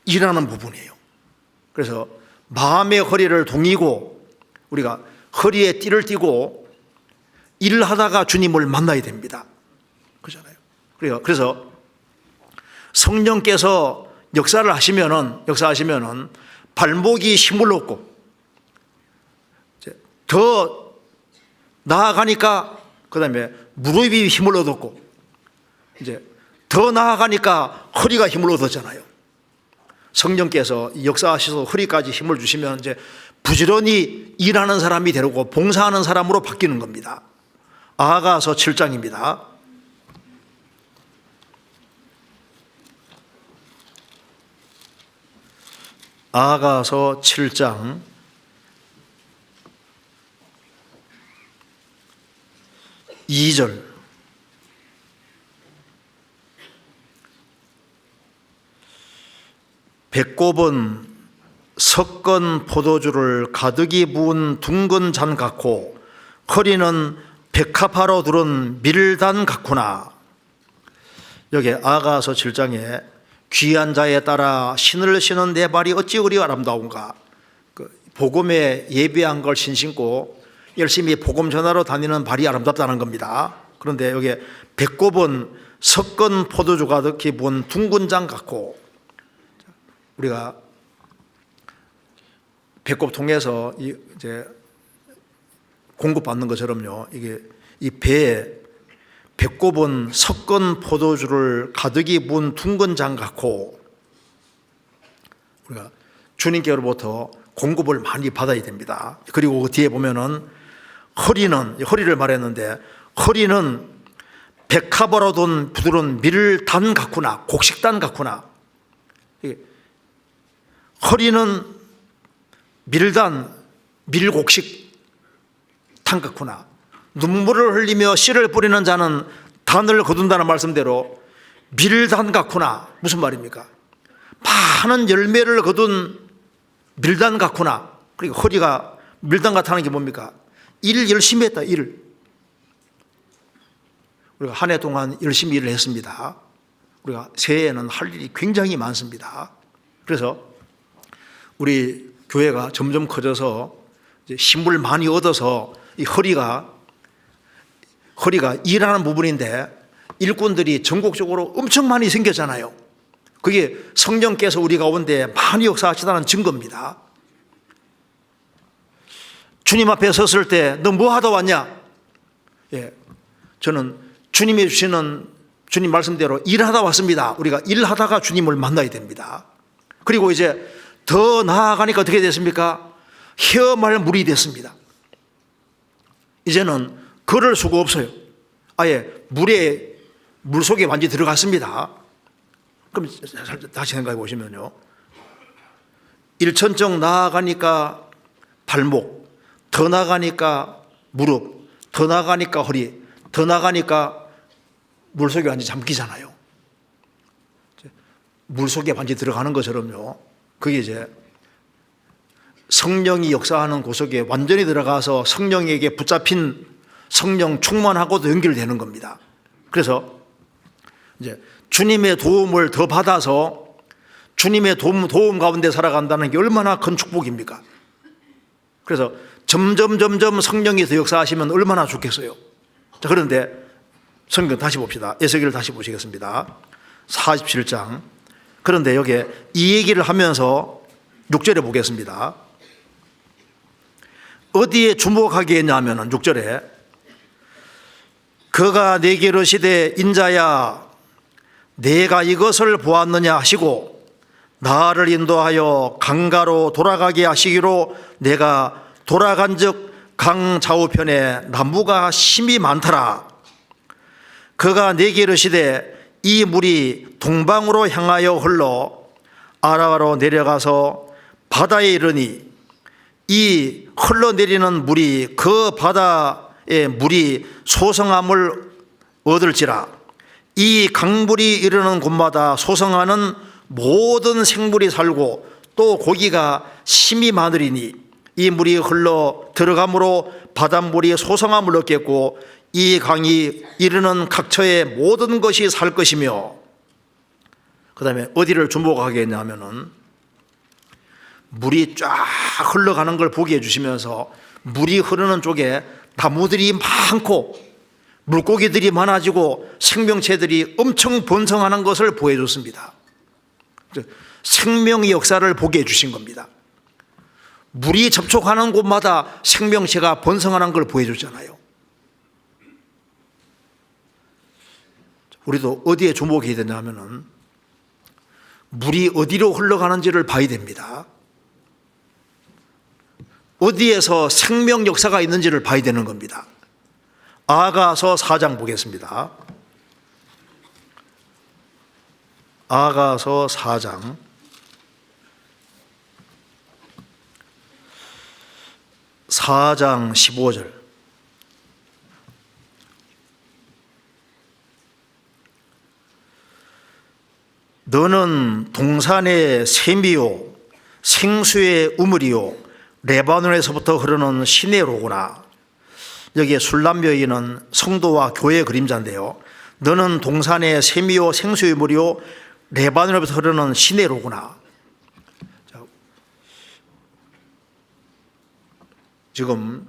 일하는 부분이에요. 그래서 마음의 허리를 동이고 우리가 허리에 띠를 띠고 일을 하다가 주님을 만나야 됩니다. 그렇잖아요. 그래서 성령께서 역사하시면은 발목이 힘을 얻고 더 나아가니까 그다음에 무릎이 힘을 얻었고 이제 더 나아가니까 허리가 힘을 얻었잖아요. 성령께서 역사하셔서 허리까지 힘을 주시면 이제 부지런히 일하는 사람이 되고 봉사하는 사람으로 바뀌는 겁니다. 아가서 7장입니다. 아가서 7장 2절. 배꼽은 섞은 포도주를 가득히 부은 둥근 잔 같고 허리는 백합화로 두른 밀단 같구나. 여기 아가서 7장에 귀한 자에 따라 신을 신은 내 발이 어찌 그리 아름다운가. 복음에 예비한 걸 신고 열심히 복음 전하러 다니는 발이 아름답다는 겁니다. 그런데 여기 배꼽은 섞은 포도주 가득히 부은 둥근 잔 같고, 우리가 배꼽 통해서 이제 공급받는 것처럼요. 이게 이 배에 배꼽은 섞은 포도주를 가득히 부은 둥근 잔 같고, 우리가 주님께로부터 공급을 많이 받아야 됩니다. 그리고 그 뒤에 보면은 허리를 말했는데 허리는 백합으로 둔 부드러운 밀단 같구나. 곡식단 같구나. 허리는 밀곡식 탄 같구나. 눈물을 흘리며 씨를 뿌리는 자는 단을 거둔다는 말씀대로 밀단 같구나. 무슨 말입니까? 많은 열매를 거둔 밀단 같구나. 그러니까 허리가 밀단 같다는 게 뭡니까? 일 열심히 했다. 일을 우리가 한 해 동안 열심히 일을 했습니다. 우리가 새해에는 할 일이 굉장히 많습니다. 그래서 우리 교회가 점점 커져서 이제 힘을 많이 얻어서 이 허리가 일하는 부분인데 일꾼들이 전국적으로 엄청 많이 생겼잖아요. 그게 성령께서 우리 가운데 많이 역사하시다는 증거입니다. 주님 앞에 섰을 때 너 뭐 하다 왔냐? 저는 주님이 주시는 주님 말씀대로 일하다 왔습니다. 우리가 일하다가 주님을 만나야 됩니다. 그리고 이제 더 나아가니까 어떻게 됐습니까? 헤엄할 물이 됐습니다. 이제는 걸을 수가 없어요. 아예 물 속에 완전히 들어갔습니다. 그럼 다시 생각해 보시면요. 1천정 나아가니까 발목, 더 나아가니까 무릎, 더 나아가니까 허리, 더 나아가니까 물속에 완전히 잠기잖아요. 물속에 완전히 들어가는 것처럼요. 그게 이제 성령이 역사하는 곳속에 완전히 들어가서 성령에게 붙잡힌 성령 충만하고도 연결되는 겁니다. 그래서 이제 주님의 도움을 더 받아서 주님의 도움 가운데 살아간다는 게 얼마나 큰 축복입니까? 그래서 점점 성령이 더 역사하시면 얼마나 좋겠어요. 자, 그런데 성경 다시 봅시다. 에스겔을 다시 보시겠습니다. 47장 그런데 여기 이 얘기를 하면서 6절에 보겠습니다. 어디에 주목하겠냐면은 6절에 그가 내게 이르시되 인자야 내가 이것을 보았느냐 하시고 나를 인도하여 강가로 돌아가게 하시기로 내가 돌아간즉 강 좌우편에 나무가 심이 많더라. 그가 내게 이르시되 이 물이 동방으로 향하여 흘러 아라바로 내려가서 바다에 이르니 이 흘러내리는 물이 그 바다의 물이 소성함을 얻을지라. 이 강물이 이르는 곳마다 소성하는 모든 생물이 살고 또 고기가 심이 많으리니 이 물이 흘러 들어감으로 바닷물이 소성함을 얻겠고 이 강이 이르는 각처의 모든 것이 살 것이며, 그 다음에 어디를 주목하게 하면은 물이 쫙 흘러가는 걸 보게 해주시면서 물이 흐르는 쪽에 나무들이 많고 물고기들이 많아지고 생명체들이 엄청 번성하는 것을 보여줬습니다. 생명의 역사를 보게 해주신 겁니다. 물이 접촉하는 곳마다 생명체가 번성하는 걸 보여줬잖아요. 우리도 어디에 주목해야 되냐면은 물이 어디로 흘러가는지를 봐야 됩니다. 어디에서 생명 역사가 있는지를 봐야 되는 겁니다. 아가서 4장 보겠습니다. 아가서 4장 15절. 너는 동산의 샘이요 생수의 우물이요 레바논에서부터 흐르는 시내로구나. 여기에 술람 여인은 성도와 교회의 그림자인데요. 너는 동산의 샘이요 생수의 우물이요 레바논에서부터 흐르는 시내로구나. 지금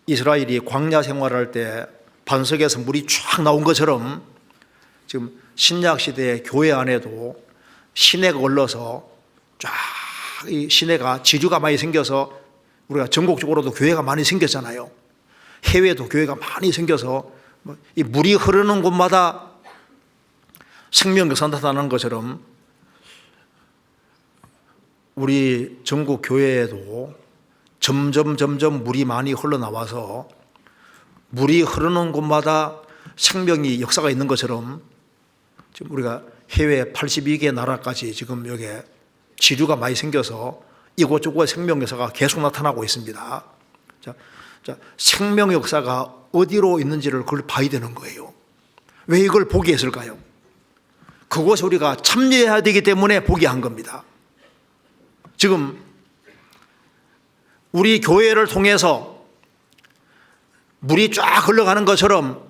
이스라엘이 광야 생활할 때 반석에서 물이 쫙 나온 것처럼 지금 신약 시대의 교회 안에도 시내가 올라서 쫙 이 시내가 지류가 많이 생겨서 우리가 전국적으로도 교회가 많이 생겼잖아요. 해외도 교회가 많이 생겨서 이 물이 흐르는 곳마다 생명력이 나타나는 것처럼 우리 전국 교회에도 점점 물이 많이 흘러나와서 물이 흐르는 곳마다 생명이 역사가 있는 것처럼 지금 우리가 해외 82개 나라까지 지금 여기에 지류가 많이 생겨서 이곳저곳 생명 역사가 계속 나타나고 있습니다. 자, 생명 역사가 어디로 있는지를 그걸 봐야 되는 거예요. 왜 이걸 보게 했을까요? 그곳에 우리가 참여해야 되기 때문에 보게 한 겁니다. 지금 우리 교회를 통해서 물이 쫙 흘러가는 것처럼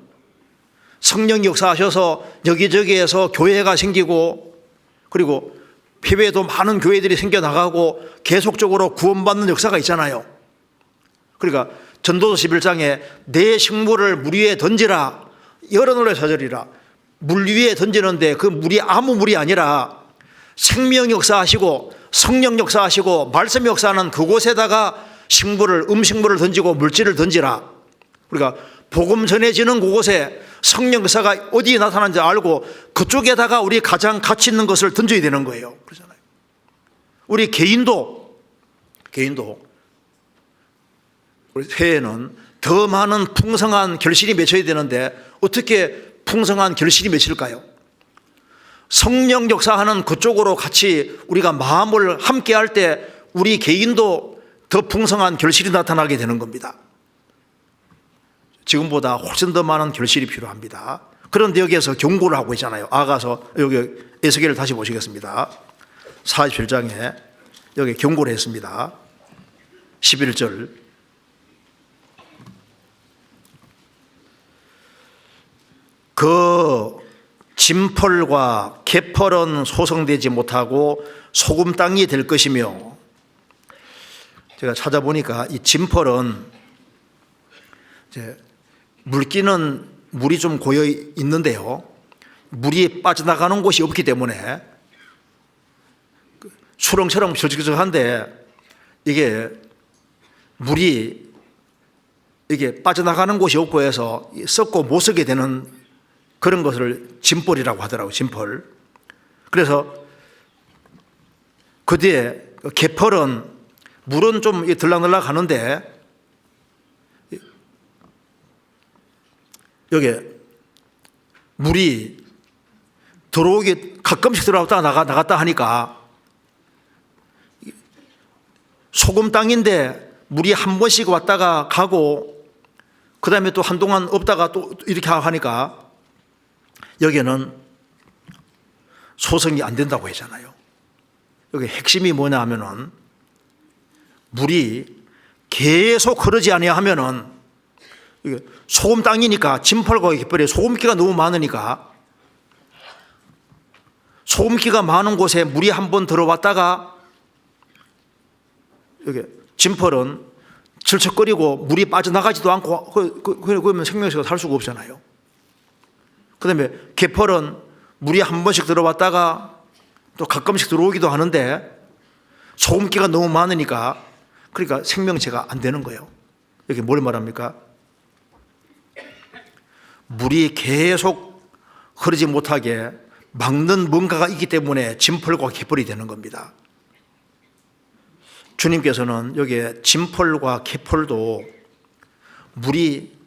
성령 역사하셔서 여기저기에서 교회가 생기고 그리고 해외에도 많은 교회들이 생겨나가고 계속적으로 구원받는 역사가 있잖아요. 그러니까 전도서 11장에 내 식물을 물 위에 던지라 여러 노래 사절이라 물 위에 던지는데 그 물이 아무 물이 아니라 생명 역사하시고 성령 역사하시고 말씀 역사하는 그곳에다가 음식물을 던지고 물질을 던지라. 우리가 복음 전해지는 그곳에 성령 역사가 어디에 나타나는지 알고 그쪽에다가 우리 가장 가치 있는 것을 던져야 되는 거예요. 그러잖아요. 우리 개인도 우리 새해에는 더 많은 풍성한 결실이 맺혀야 되는데 어떻게 풍성한 결실이 맺힐까요? 성령 역사하는 그쪽으로 같이 우리가 마음을 함께 할 때 우리 개인도 더 풍성한 결실이 나타나게 되는 겁니다. 지금보다 훨씬 더 많은 결실이 필요합니다. 그런데 여기에서 경고를 하고 있잖아요. 아가서 여기 에스겔을 다시 보시겠습니다. 47장에 여기 경고를 했습니다. 11절 그 진펄과 개펄은 소성되지 못하고 소금 땅이 될 것이며, 제가 찾아보니까 이 진펄은 이제 물기는 물이 좀 고여 있는데요, 물이 빠져나가는 곳이 없기 때문에 수렁처럼 절적절적한데 이게 물이 이게 빠져나가는 곳이 없고 해서 썩고 못 쓰게 되는 그런 것을 진펄이라고 하더라고요. 진펄. 그래서 그 뒤에 개펄은 물은 좀 들락날락 하는데 여기 물이 들어오기 가끔씩 들어왔다 나갔다 하니까 소금 땅인데 물이 한 번씩 왔다가 가고 그 다음에 또 한동안 없다가 또 이렇게 하니까 여기는 소성이 안 된다고 하잖아요. 여기 핵심이 뭐냐 하면은 물이 계속 흐르지 아니하면은 소금 땅이니까 진펄과 깃벌에 소금기가 너무 많으니까 소금기가 많은 곳에 물이 한번 들어왔다가 여기 진펄은 질척거리고 물이 빠져나가지도 않고 그러면 생명체가 살 수가 없잖아요. 그 다음에 개펄은 물이 한 번씩 들어왔다가 또 가끔씩 들어오기도 하는데 소금기가 너무 많으니까 그러니까 생명체가 안 되는 거예요. 여기 뭘 말합니까? 물이 계속 흐르지 못하게 막는 뭔가가 있기 때문에 진펄과 개펄이 되는 겁니다. 주님께서는 여기에 진펄과 개펄도 물이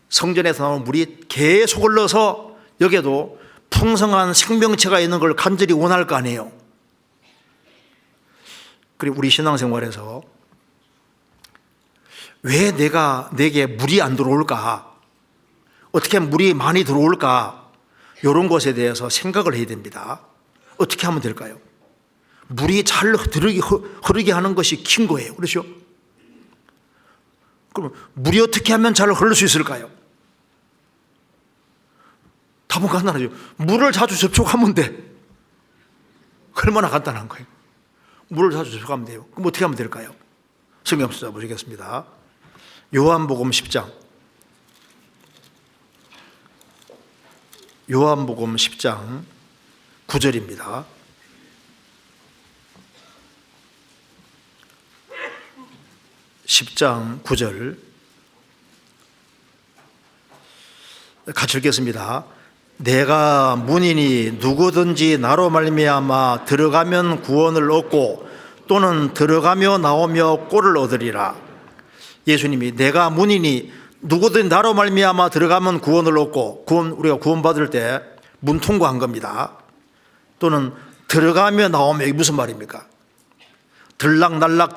성전에서 나오는 물이 계속 흘러서 여기에도 풍성한 생명체가 있는 걸 간절히 원할 거 아니에요. 그리고 우리 신앙생활에서 왜 내게 물이 안 들어올까? 어떻게 하면 물이 많이 들어올까? 이런 것에 대해서 생각을 해야 됩니다. 어떻게 하면 될까요? 물이 잘 흐르게 하는 것이 긴 거예요. 그렇죠? 그럼 물이 어떻게 하면 잘 흐를 수 있을까요? 답은 간단하죠. 물을 자주 접촉하면 돼. 얼마나 간단한 거예요. 물을 자주 접촉하면 돼요. 그럼 어떻게 하면 될까요? 성경 찾아보시겠습니다. 요한복음 10장. 요한복음 10장 9절입니다. (10장 9절) 같이 읽겠습니다. 내가 문이니 누구든지 나로 말미암아 들어가면 구원을 얻고 또는 들어가며 나오며 꼴을 얻으리라. 예수님이 내가 문이니 누구든지 나로 말미암아 들어가면 구원을 얻고 우리가 구원받을 때 문 통과한 겁니다. 또는 들어가며 나오며 이게 무슨 말입니까? 들락날락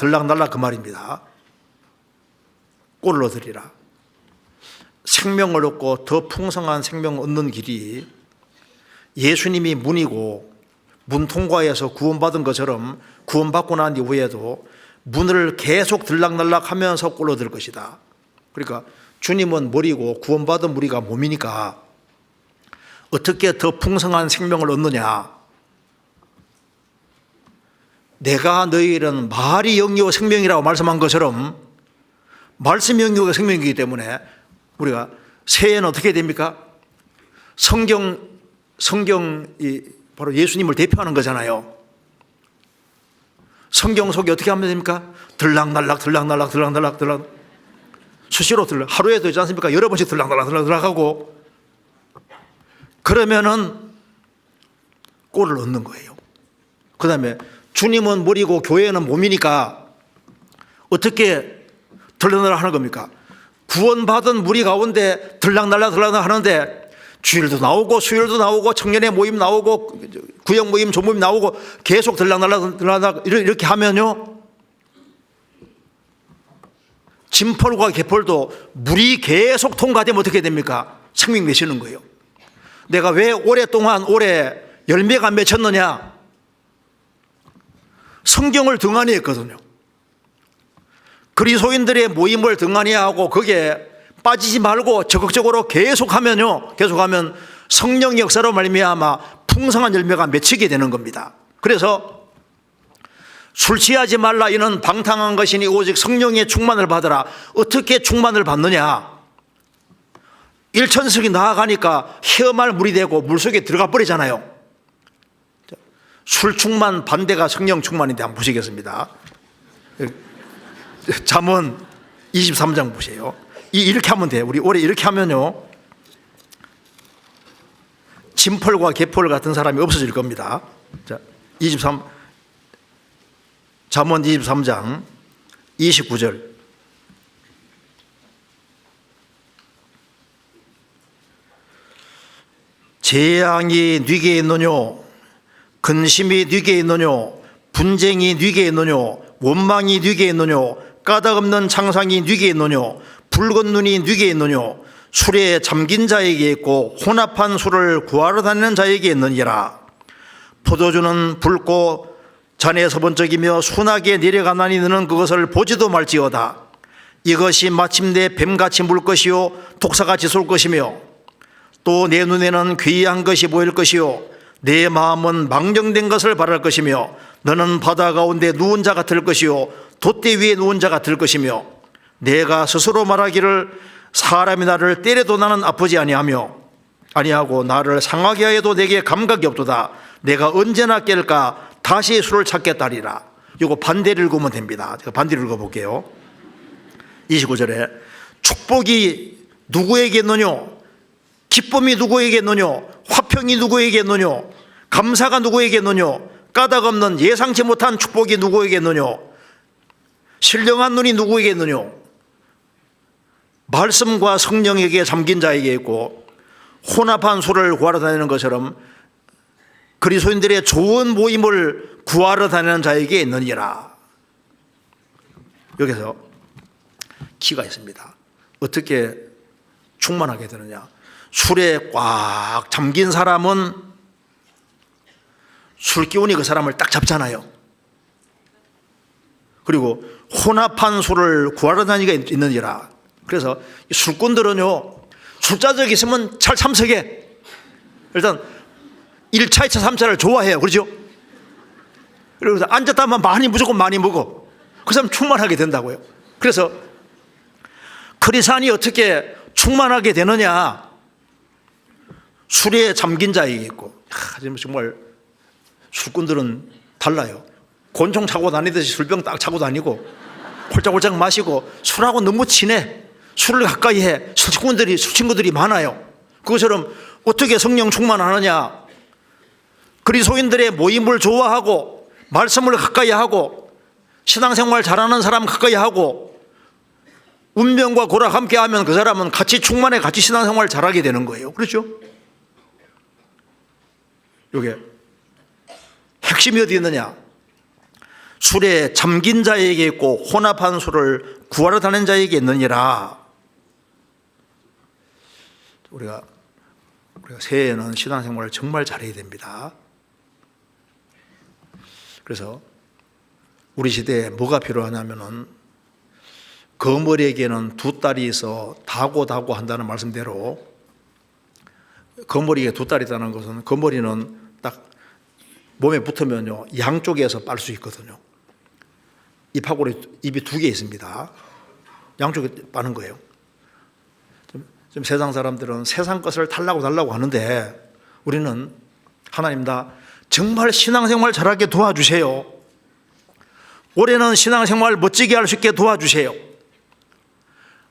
그 말입니다. 꼴을 얻으리라. 생명을 얻고 더 풍성한 생명을 얻는 길이 예수님이 문이고 문 통과해서 구원받은 것처럼 구원받고 난 이후에도 문을 계속 들락날락 하면서 꼴을 얻을 것이다. 그러니까 주님은 머리고 구원받은 우리가 몸이니까 어떻게 더 풍성한 생명을 얻느냐? 내가 너희는 말이 영이요 생명이라고 말씀한 것처럼 말씀이 영이요 생명이기 때문에 우리가 새해는 어떻게 됩니까? 성경이 바로 예수님을 대표하는 거잖아요. 성경 속에 어떻게 하면 됩니까? 들락날락 수시로 하루에도 있지 않습니까? 여러 번씩 들락날락 하고 그러면은 꼴을 얻는 거예요. 그 다음에 주님은 머리고 교회는 몸이니까 어떻게 들락날락 하는 겁니까? 구원받은 무리 가운데 들락날락 하는데 주일도 나오고 수요일도 나오고 청년의 모임 나오고 구역 모임 조모임 나오고 계속 들락날락 이렇게 하면요 진펄과 개펄도 물이 계속 통과되면 어떻게 됩니까? 생명 맺히는 거예요. 내가 왜 오랫동안 올해 열매가 맺혔느냐? 성경을 등한히 했거든요. 그리스도인들의 모임을 등한히 하고 거기에 빠지지 말고 적극적으로 계속하면요, 계속하면 성령의 역사로 말미암아 풍성한 열매가 맺히게 되는 겁니다. 그래서 술 취하지 말라 이는 방탕한 것이니 오직 성령의 충만을 받으라. 어떻게 충만을 받느냐? 일천석이 나아가니까 헤엄할 물이 되고 물속에 들어가 버리잖아요. 술 충만 반대가 성령 충만인데 한번 보시겠습니다. 잠언 23장 보세요. 이렇게 하면 돼요. 우리 올해 이렇게 하면요, 진펄과 개펄 같은 사람이 없어질 겁니다. 자, 잠언 23장 29절. 재앙이 네게 있느뇨, 근심이 네게 있느뇨, 분쟁이 네게 있느뇨, 원망이 네게 있느뇨, 까닭없는 창상이 네게 있느뇨, 붉은 눈이 네게 있느뇨, 술에 잠긴 자에게 있고 혼합한 술을 구하러 다니는 자에게 있느니라. 포도주는 붉고 잔에 서번쩍이며 순하게 내려가나니 너는 그것을 보지도 말지어다. 이것이 마침내 뱀같이 물 것이요 독사같이 쏠 것이며, 또 내 눈에는 괴이한 것이 보일 것이요 내 마음은 망령된 것을 바랄 것이며, 너는 바다 가운데 누운 자 같을 것이요 돛대 위에 누운 자 같을 것이며, 내가 스스로 말하기를 사람이 나를 때려도 나는 아프지 아니하고 나를 상하게 하여도 내게 감각이 없도다. 내가 언제나 깰까 다시 술을 찾겠다리라. 이거 반대를 읽으면 됩니다. 제가 반대를 읽어볼게요. 29절에 축복이 누구에게 있느뇨, 기쁨이 누구에게 있느뇨, 화평이 누구에게 있느뇨, 감사가 누구에게 있느뇨, 까닭 없는 예상치 못한 축복이 누구에게 있느뇨, 신령한 눈이 누구에게 있느뇨. 말씀과 성령에게 잠긴 자에게 있고 혼합한 술을 구하러 다니는 것처럼 그리스도인들의 좋은 모임을 구하러 다니는 자에게 있느니라. 여기서 키가 있습니다. 어떻게 충만하게 되느냐. 술에 꽉 잠긴 사람은 술 기운이 그 사람을 딱 잡잖아요. 그리고 혼합한 술을 구하러 다니게 있느니라. 그래서 술꾼들은요, 술자적 있으면 잘 참석해. 일단 1차, 2차, 3차를 좋아해요. 그렇죠? 그리고 앉았다면 무조건 많이 먹어. 그 사람 충만하게 된다고요. 그래서 크리스찬이 어떻게 충만하게 되느냐. 술에 잠긴 자에게 있고, 정말 술꾼들은 달라요. 곤충 차고 다니듯이 술병 딱 차고 다니고 홀짝홀짝 마시고 술하고 너무 친해. 술을 가까이 해. 술 친구들이 많아요. 그것처럼 어떻게 성령 충만하느냐. 그리스도인들의 모임을 좋아하고 말씀을 가까이 하고 신앙생활 잘하는 사람 가까이 하고 운명과 고락 함께 하면 그 사람은 같이 충만해, 같이 신앙생활 잘하게 되는 거예요. 그렇죠? 이게 핵심이 어디 있느냐. 술에 잠긴 자에게 있고 혼합한 술을 구하러 다니는 자에게 있느니라. 우리가 새해에는 신앙생활을 정말 잘해야 됩니다. 그래서 우리 시대에 뭐가 필요하냐면은 거머리에게는 두 딸이 있어 다고 한다는 말씀대로, 거머리에 두 딸이 있다는 것은 거머리는 딱 몸에 붙으면요 양쪽에서 빨 수 있거든요. 입하고 입이 두 개 있습니다. 양쪽에 빠는 거예요. 지금 세상 사람들은 세상 것을 달라고 하는데 우리는 하나님 나 정말 신앙생활 잘하게 도와주세요. 올해는 신앙생활 멋지게 할 수 있게 도와주세요.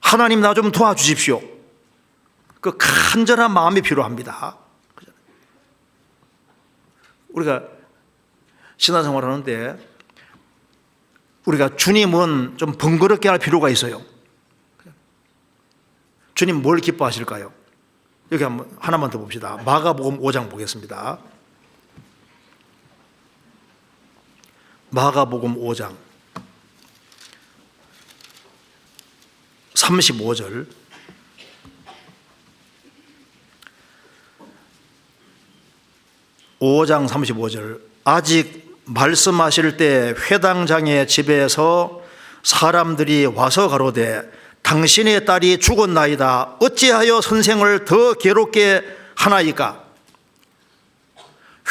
하나님 나 좀 도와주십시오. 그 간절한 마음이 필요합니다. 우리가 신앙생활 하는데 우리가 주님은 좀 번거롭게 할 필요가 있어요. 주님 뭘 기뻐하실까요? 여기 한번 하나만 더 봅시다. 마가복음 5장 보겠습니다. 마가복음 5장 35절. (5장 35절) 아직 말씀하실 때 회당장의 집에서 사람들이 와서 가로되 당신의 딸이 죽었나이다. 어찌하여 선생을 더 괴롭게 하나이까?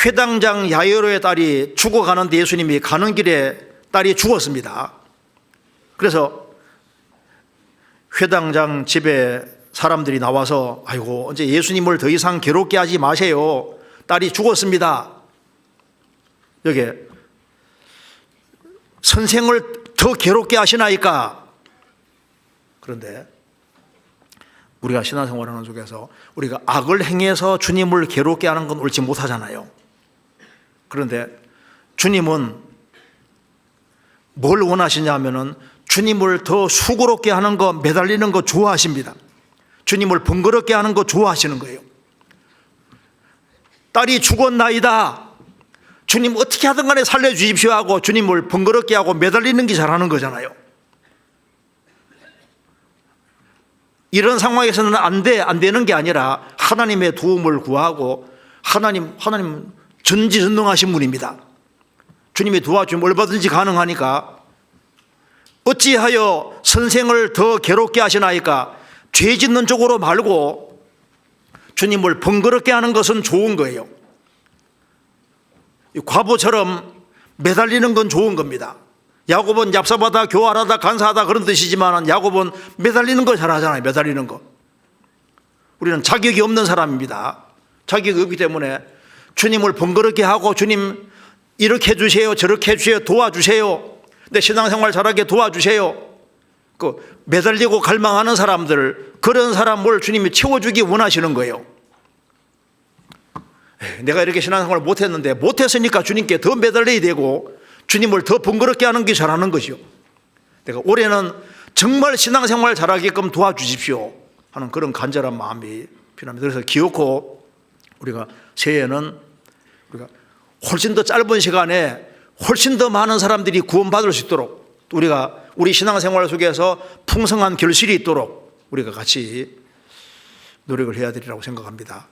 회당장 야이로의 딸이 죽어가는데 예수님이 가는 길에 딸이 죽었습니다. 그래서 회당장 집에 사람들이 나와서 아이고 이제 예수님을 더 이상 괴롭게 하지 마세요. 딸이 죽었습니다. 여기 선생을 더 괴롭게 하시나이까. 그런데 우리가 신앙생활하는 속에서 우리가 악을 행해서 주님을 괴롭게 하는 건 옳지 못하잖아요. 그런데 주님은 뭘 원하시냐면은 주님을 더 수고롭게 하는 거, 매달리는 거 좋아하십니다. 주님을 번거롭게 하는 거 좋아하시는 거예요. 딸이 죽었나이다. 주님 어떻게 하든 간에 살려주십시오 하고 주님을 번거롭게 하고 매달리는 게 잘하는 거잖아요. 이런 상황에서는 안 되는 게 아니라 하나님의 도움을 구하고 하나님 전지전능하신 분입니다. 주님이 도와주면 얼마든지 가능하니까 어찌하여 선생을 더 괴롭게 하시나이까. 죄 짓는 쪽으로 말고 주님을 번거롭게 하는 것은 좋은 거예요. 과부처럼 매달리는 건 좋은 겁니다. 야곱은 얍삽하다, 교활하다, 간사하다 그런 뜻이지만 야곱은 매달리는 거 잘하잖아요. 매달리는 거. 우리는 자격이 없는 사람입니다. 자격이 없기 때문에 주님을 번거롭게 하고 주님 이렇게 해주세요, 저렇게 해주세요, 도와주세요, 내 신앙생활 잘하게 도와주세요. 그 매달리고 갈망하는 사람들, 그런 사람을 주님이 채워주기 원하시는 거예요. 내가 이렇게 신앙생활을 못했는데 못했으니까 주님께 더 매달려야 되고 주님을 더 번거롭게 하는 게 잘하는 것이요. 내가 올해는 정말 신앙생활 잘하게끔 도와주십시오 하는 그런 간절한 마음이 필요합니다. 그래서 기어코 우리가 새해에는 우리가 훨씬 더 짧은 시간에 훨씬 더 많은 사람들이 구원받을 수 있도록 우리가 우리 신앙생활 속에서 풍성한 결실이 있도록 우리가 같이 노력을 해야 되리라고 생각합니다.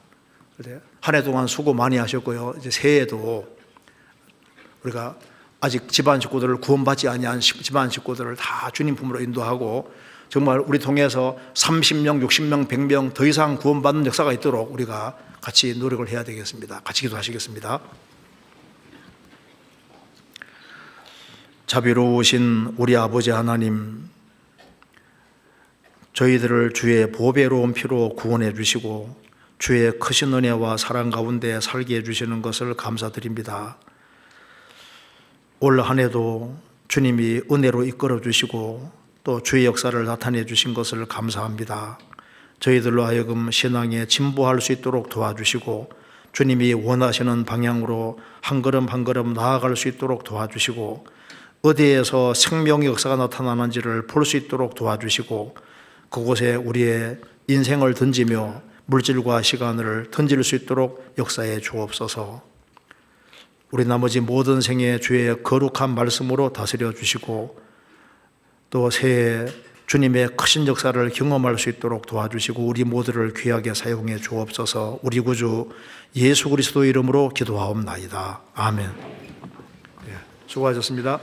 한 해 동안 수고 많이 하셨고요. 이제 새해에도 우리가 아직 집안 식구들을 구원받지 아니한 집안 식구들을 다 주님 품으로 인도하고 정말 우리 통해서 30명, 60명, 100명 더 이상 구원받는 역사가 있도록 우리가 같이 노력을 해야 되겠습니다. 같이 기도하시겠습니다. 자비로우신 우리 아버지 하나님, 저희들을 주의 보배로운 피로 구원해 주시고 주의 크신 은혜와 사랑 가운데 살게 해주시는 것을 감사드립니다. 올 한 해도 주님이 은혜로 이끌어 주시고 또 주의 역사를 나타내 주신 것을 감사합니다. 저희들로 하여금 신앙에 진보할 수 있도록 도와주시고 주님이 원하시는 방향으로 한 걸음 한 걸음 나아갈 수 있도록 도와주시고 어디에서 생명의 역사가 나타나는지를 볼 수 있도록 도와주시고 그곳에 우리의 인생을 던지며 물질과 시간을 던질 수 있도록 역사해 주옵소서. 우리 나머지 모든 생에 주의 거룩한 말씀으로 다스려 주시고 또 새해 주님의 크신 역사를 경험할 수 있도록 도와주시고 우리 모두를 귀하게 사용해 주옵소서. 우리 구주 예수 그리스도 이름으로 기도하옵나이다. 아멘. 수고하셨습니다.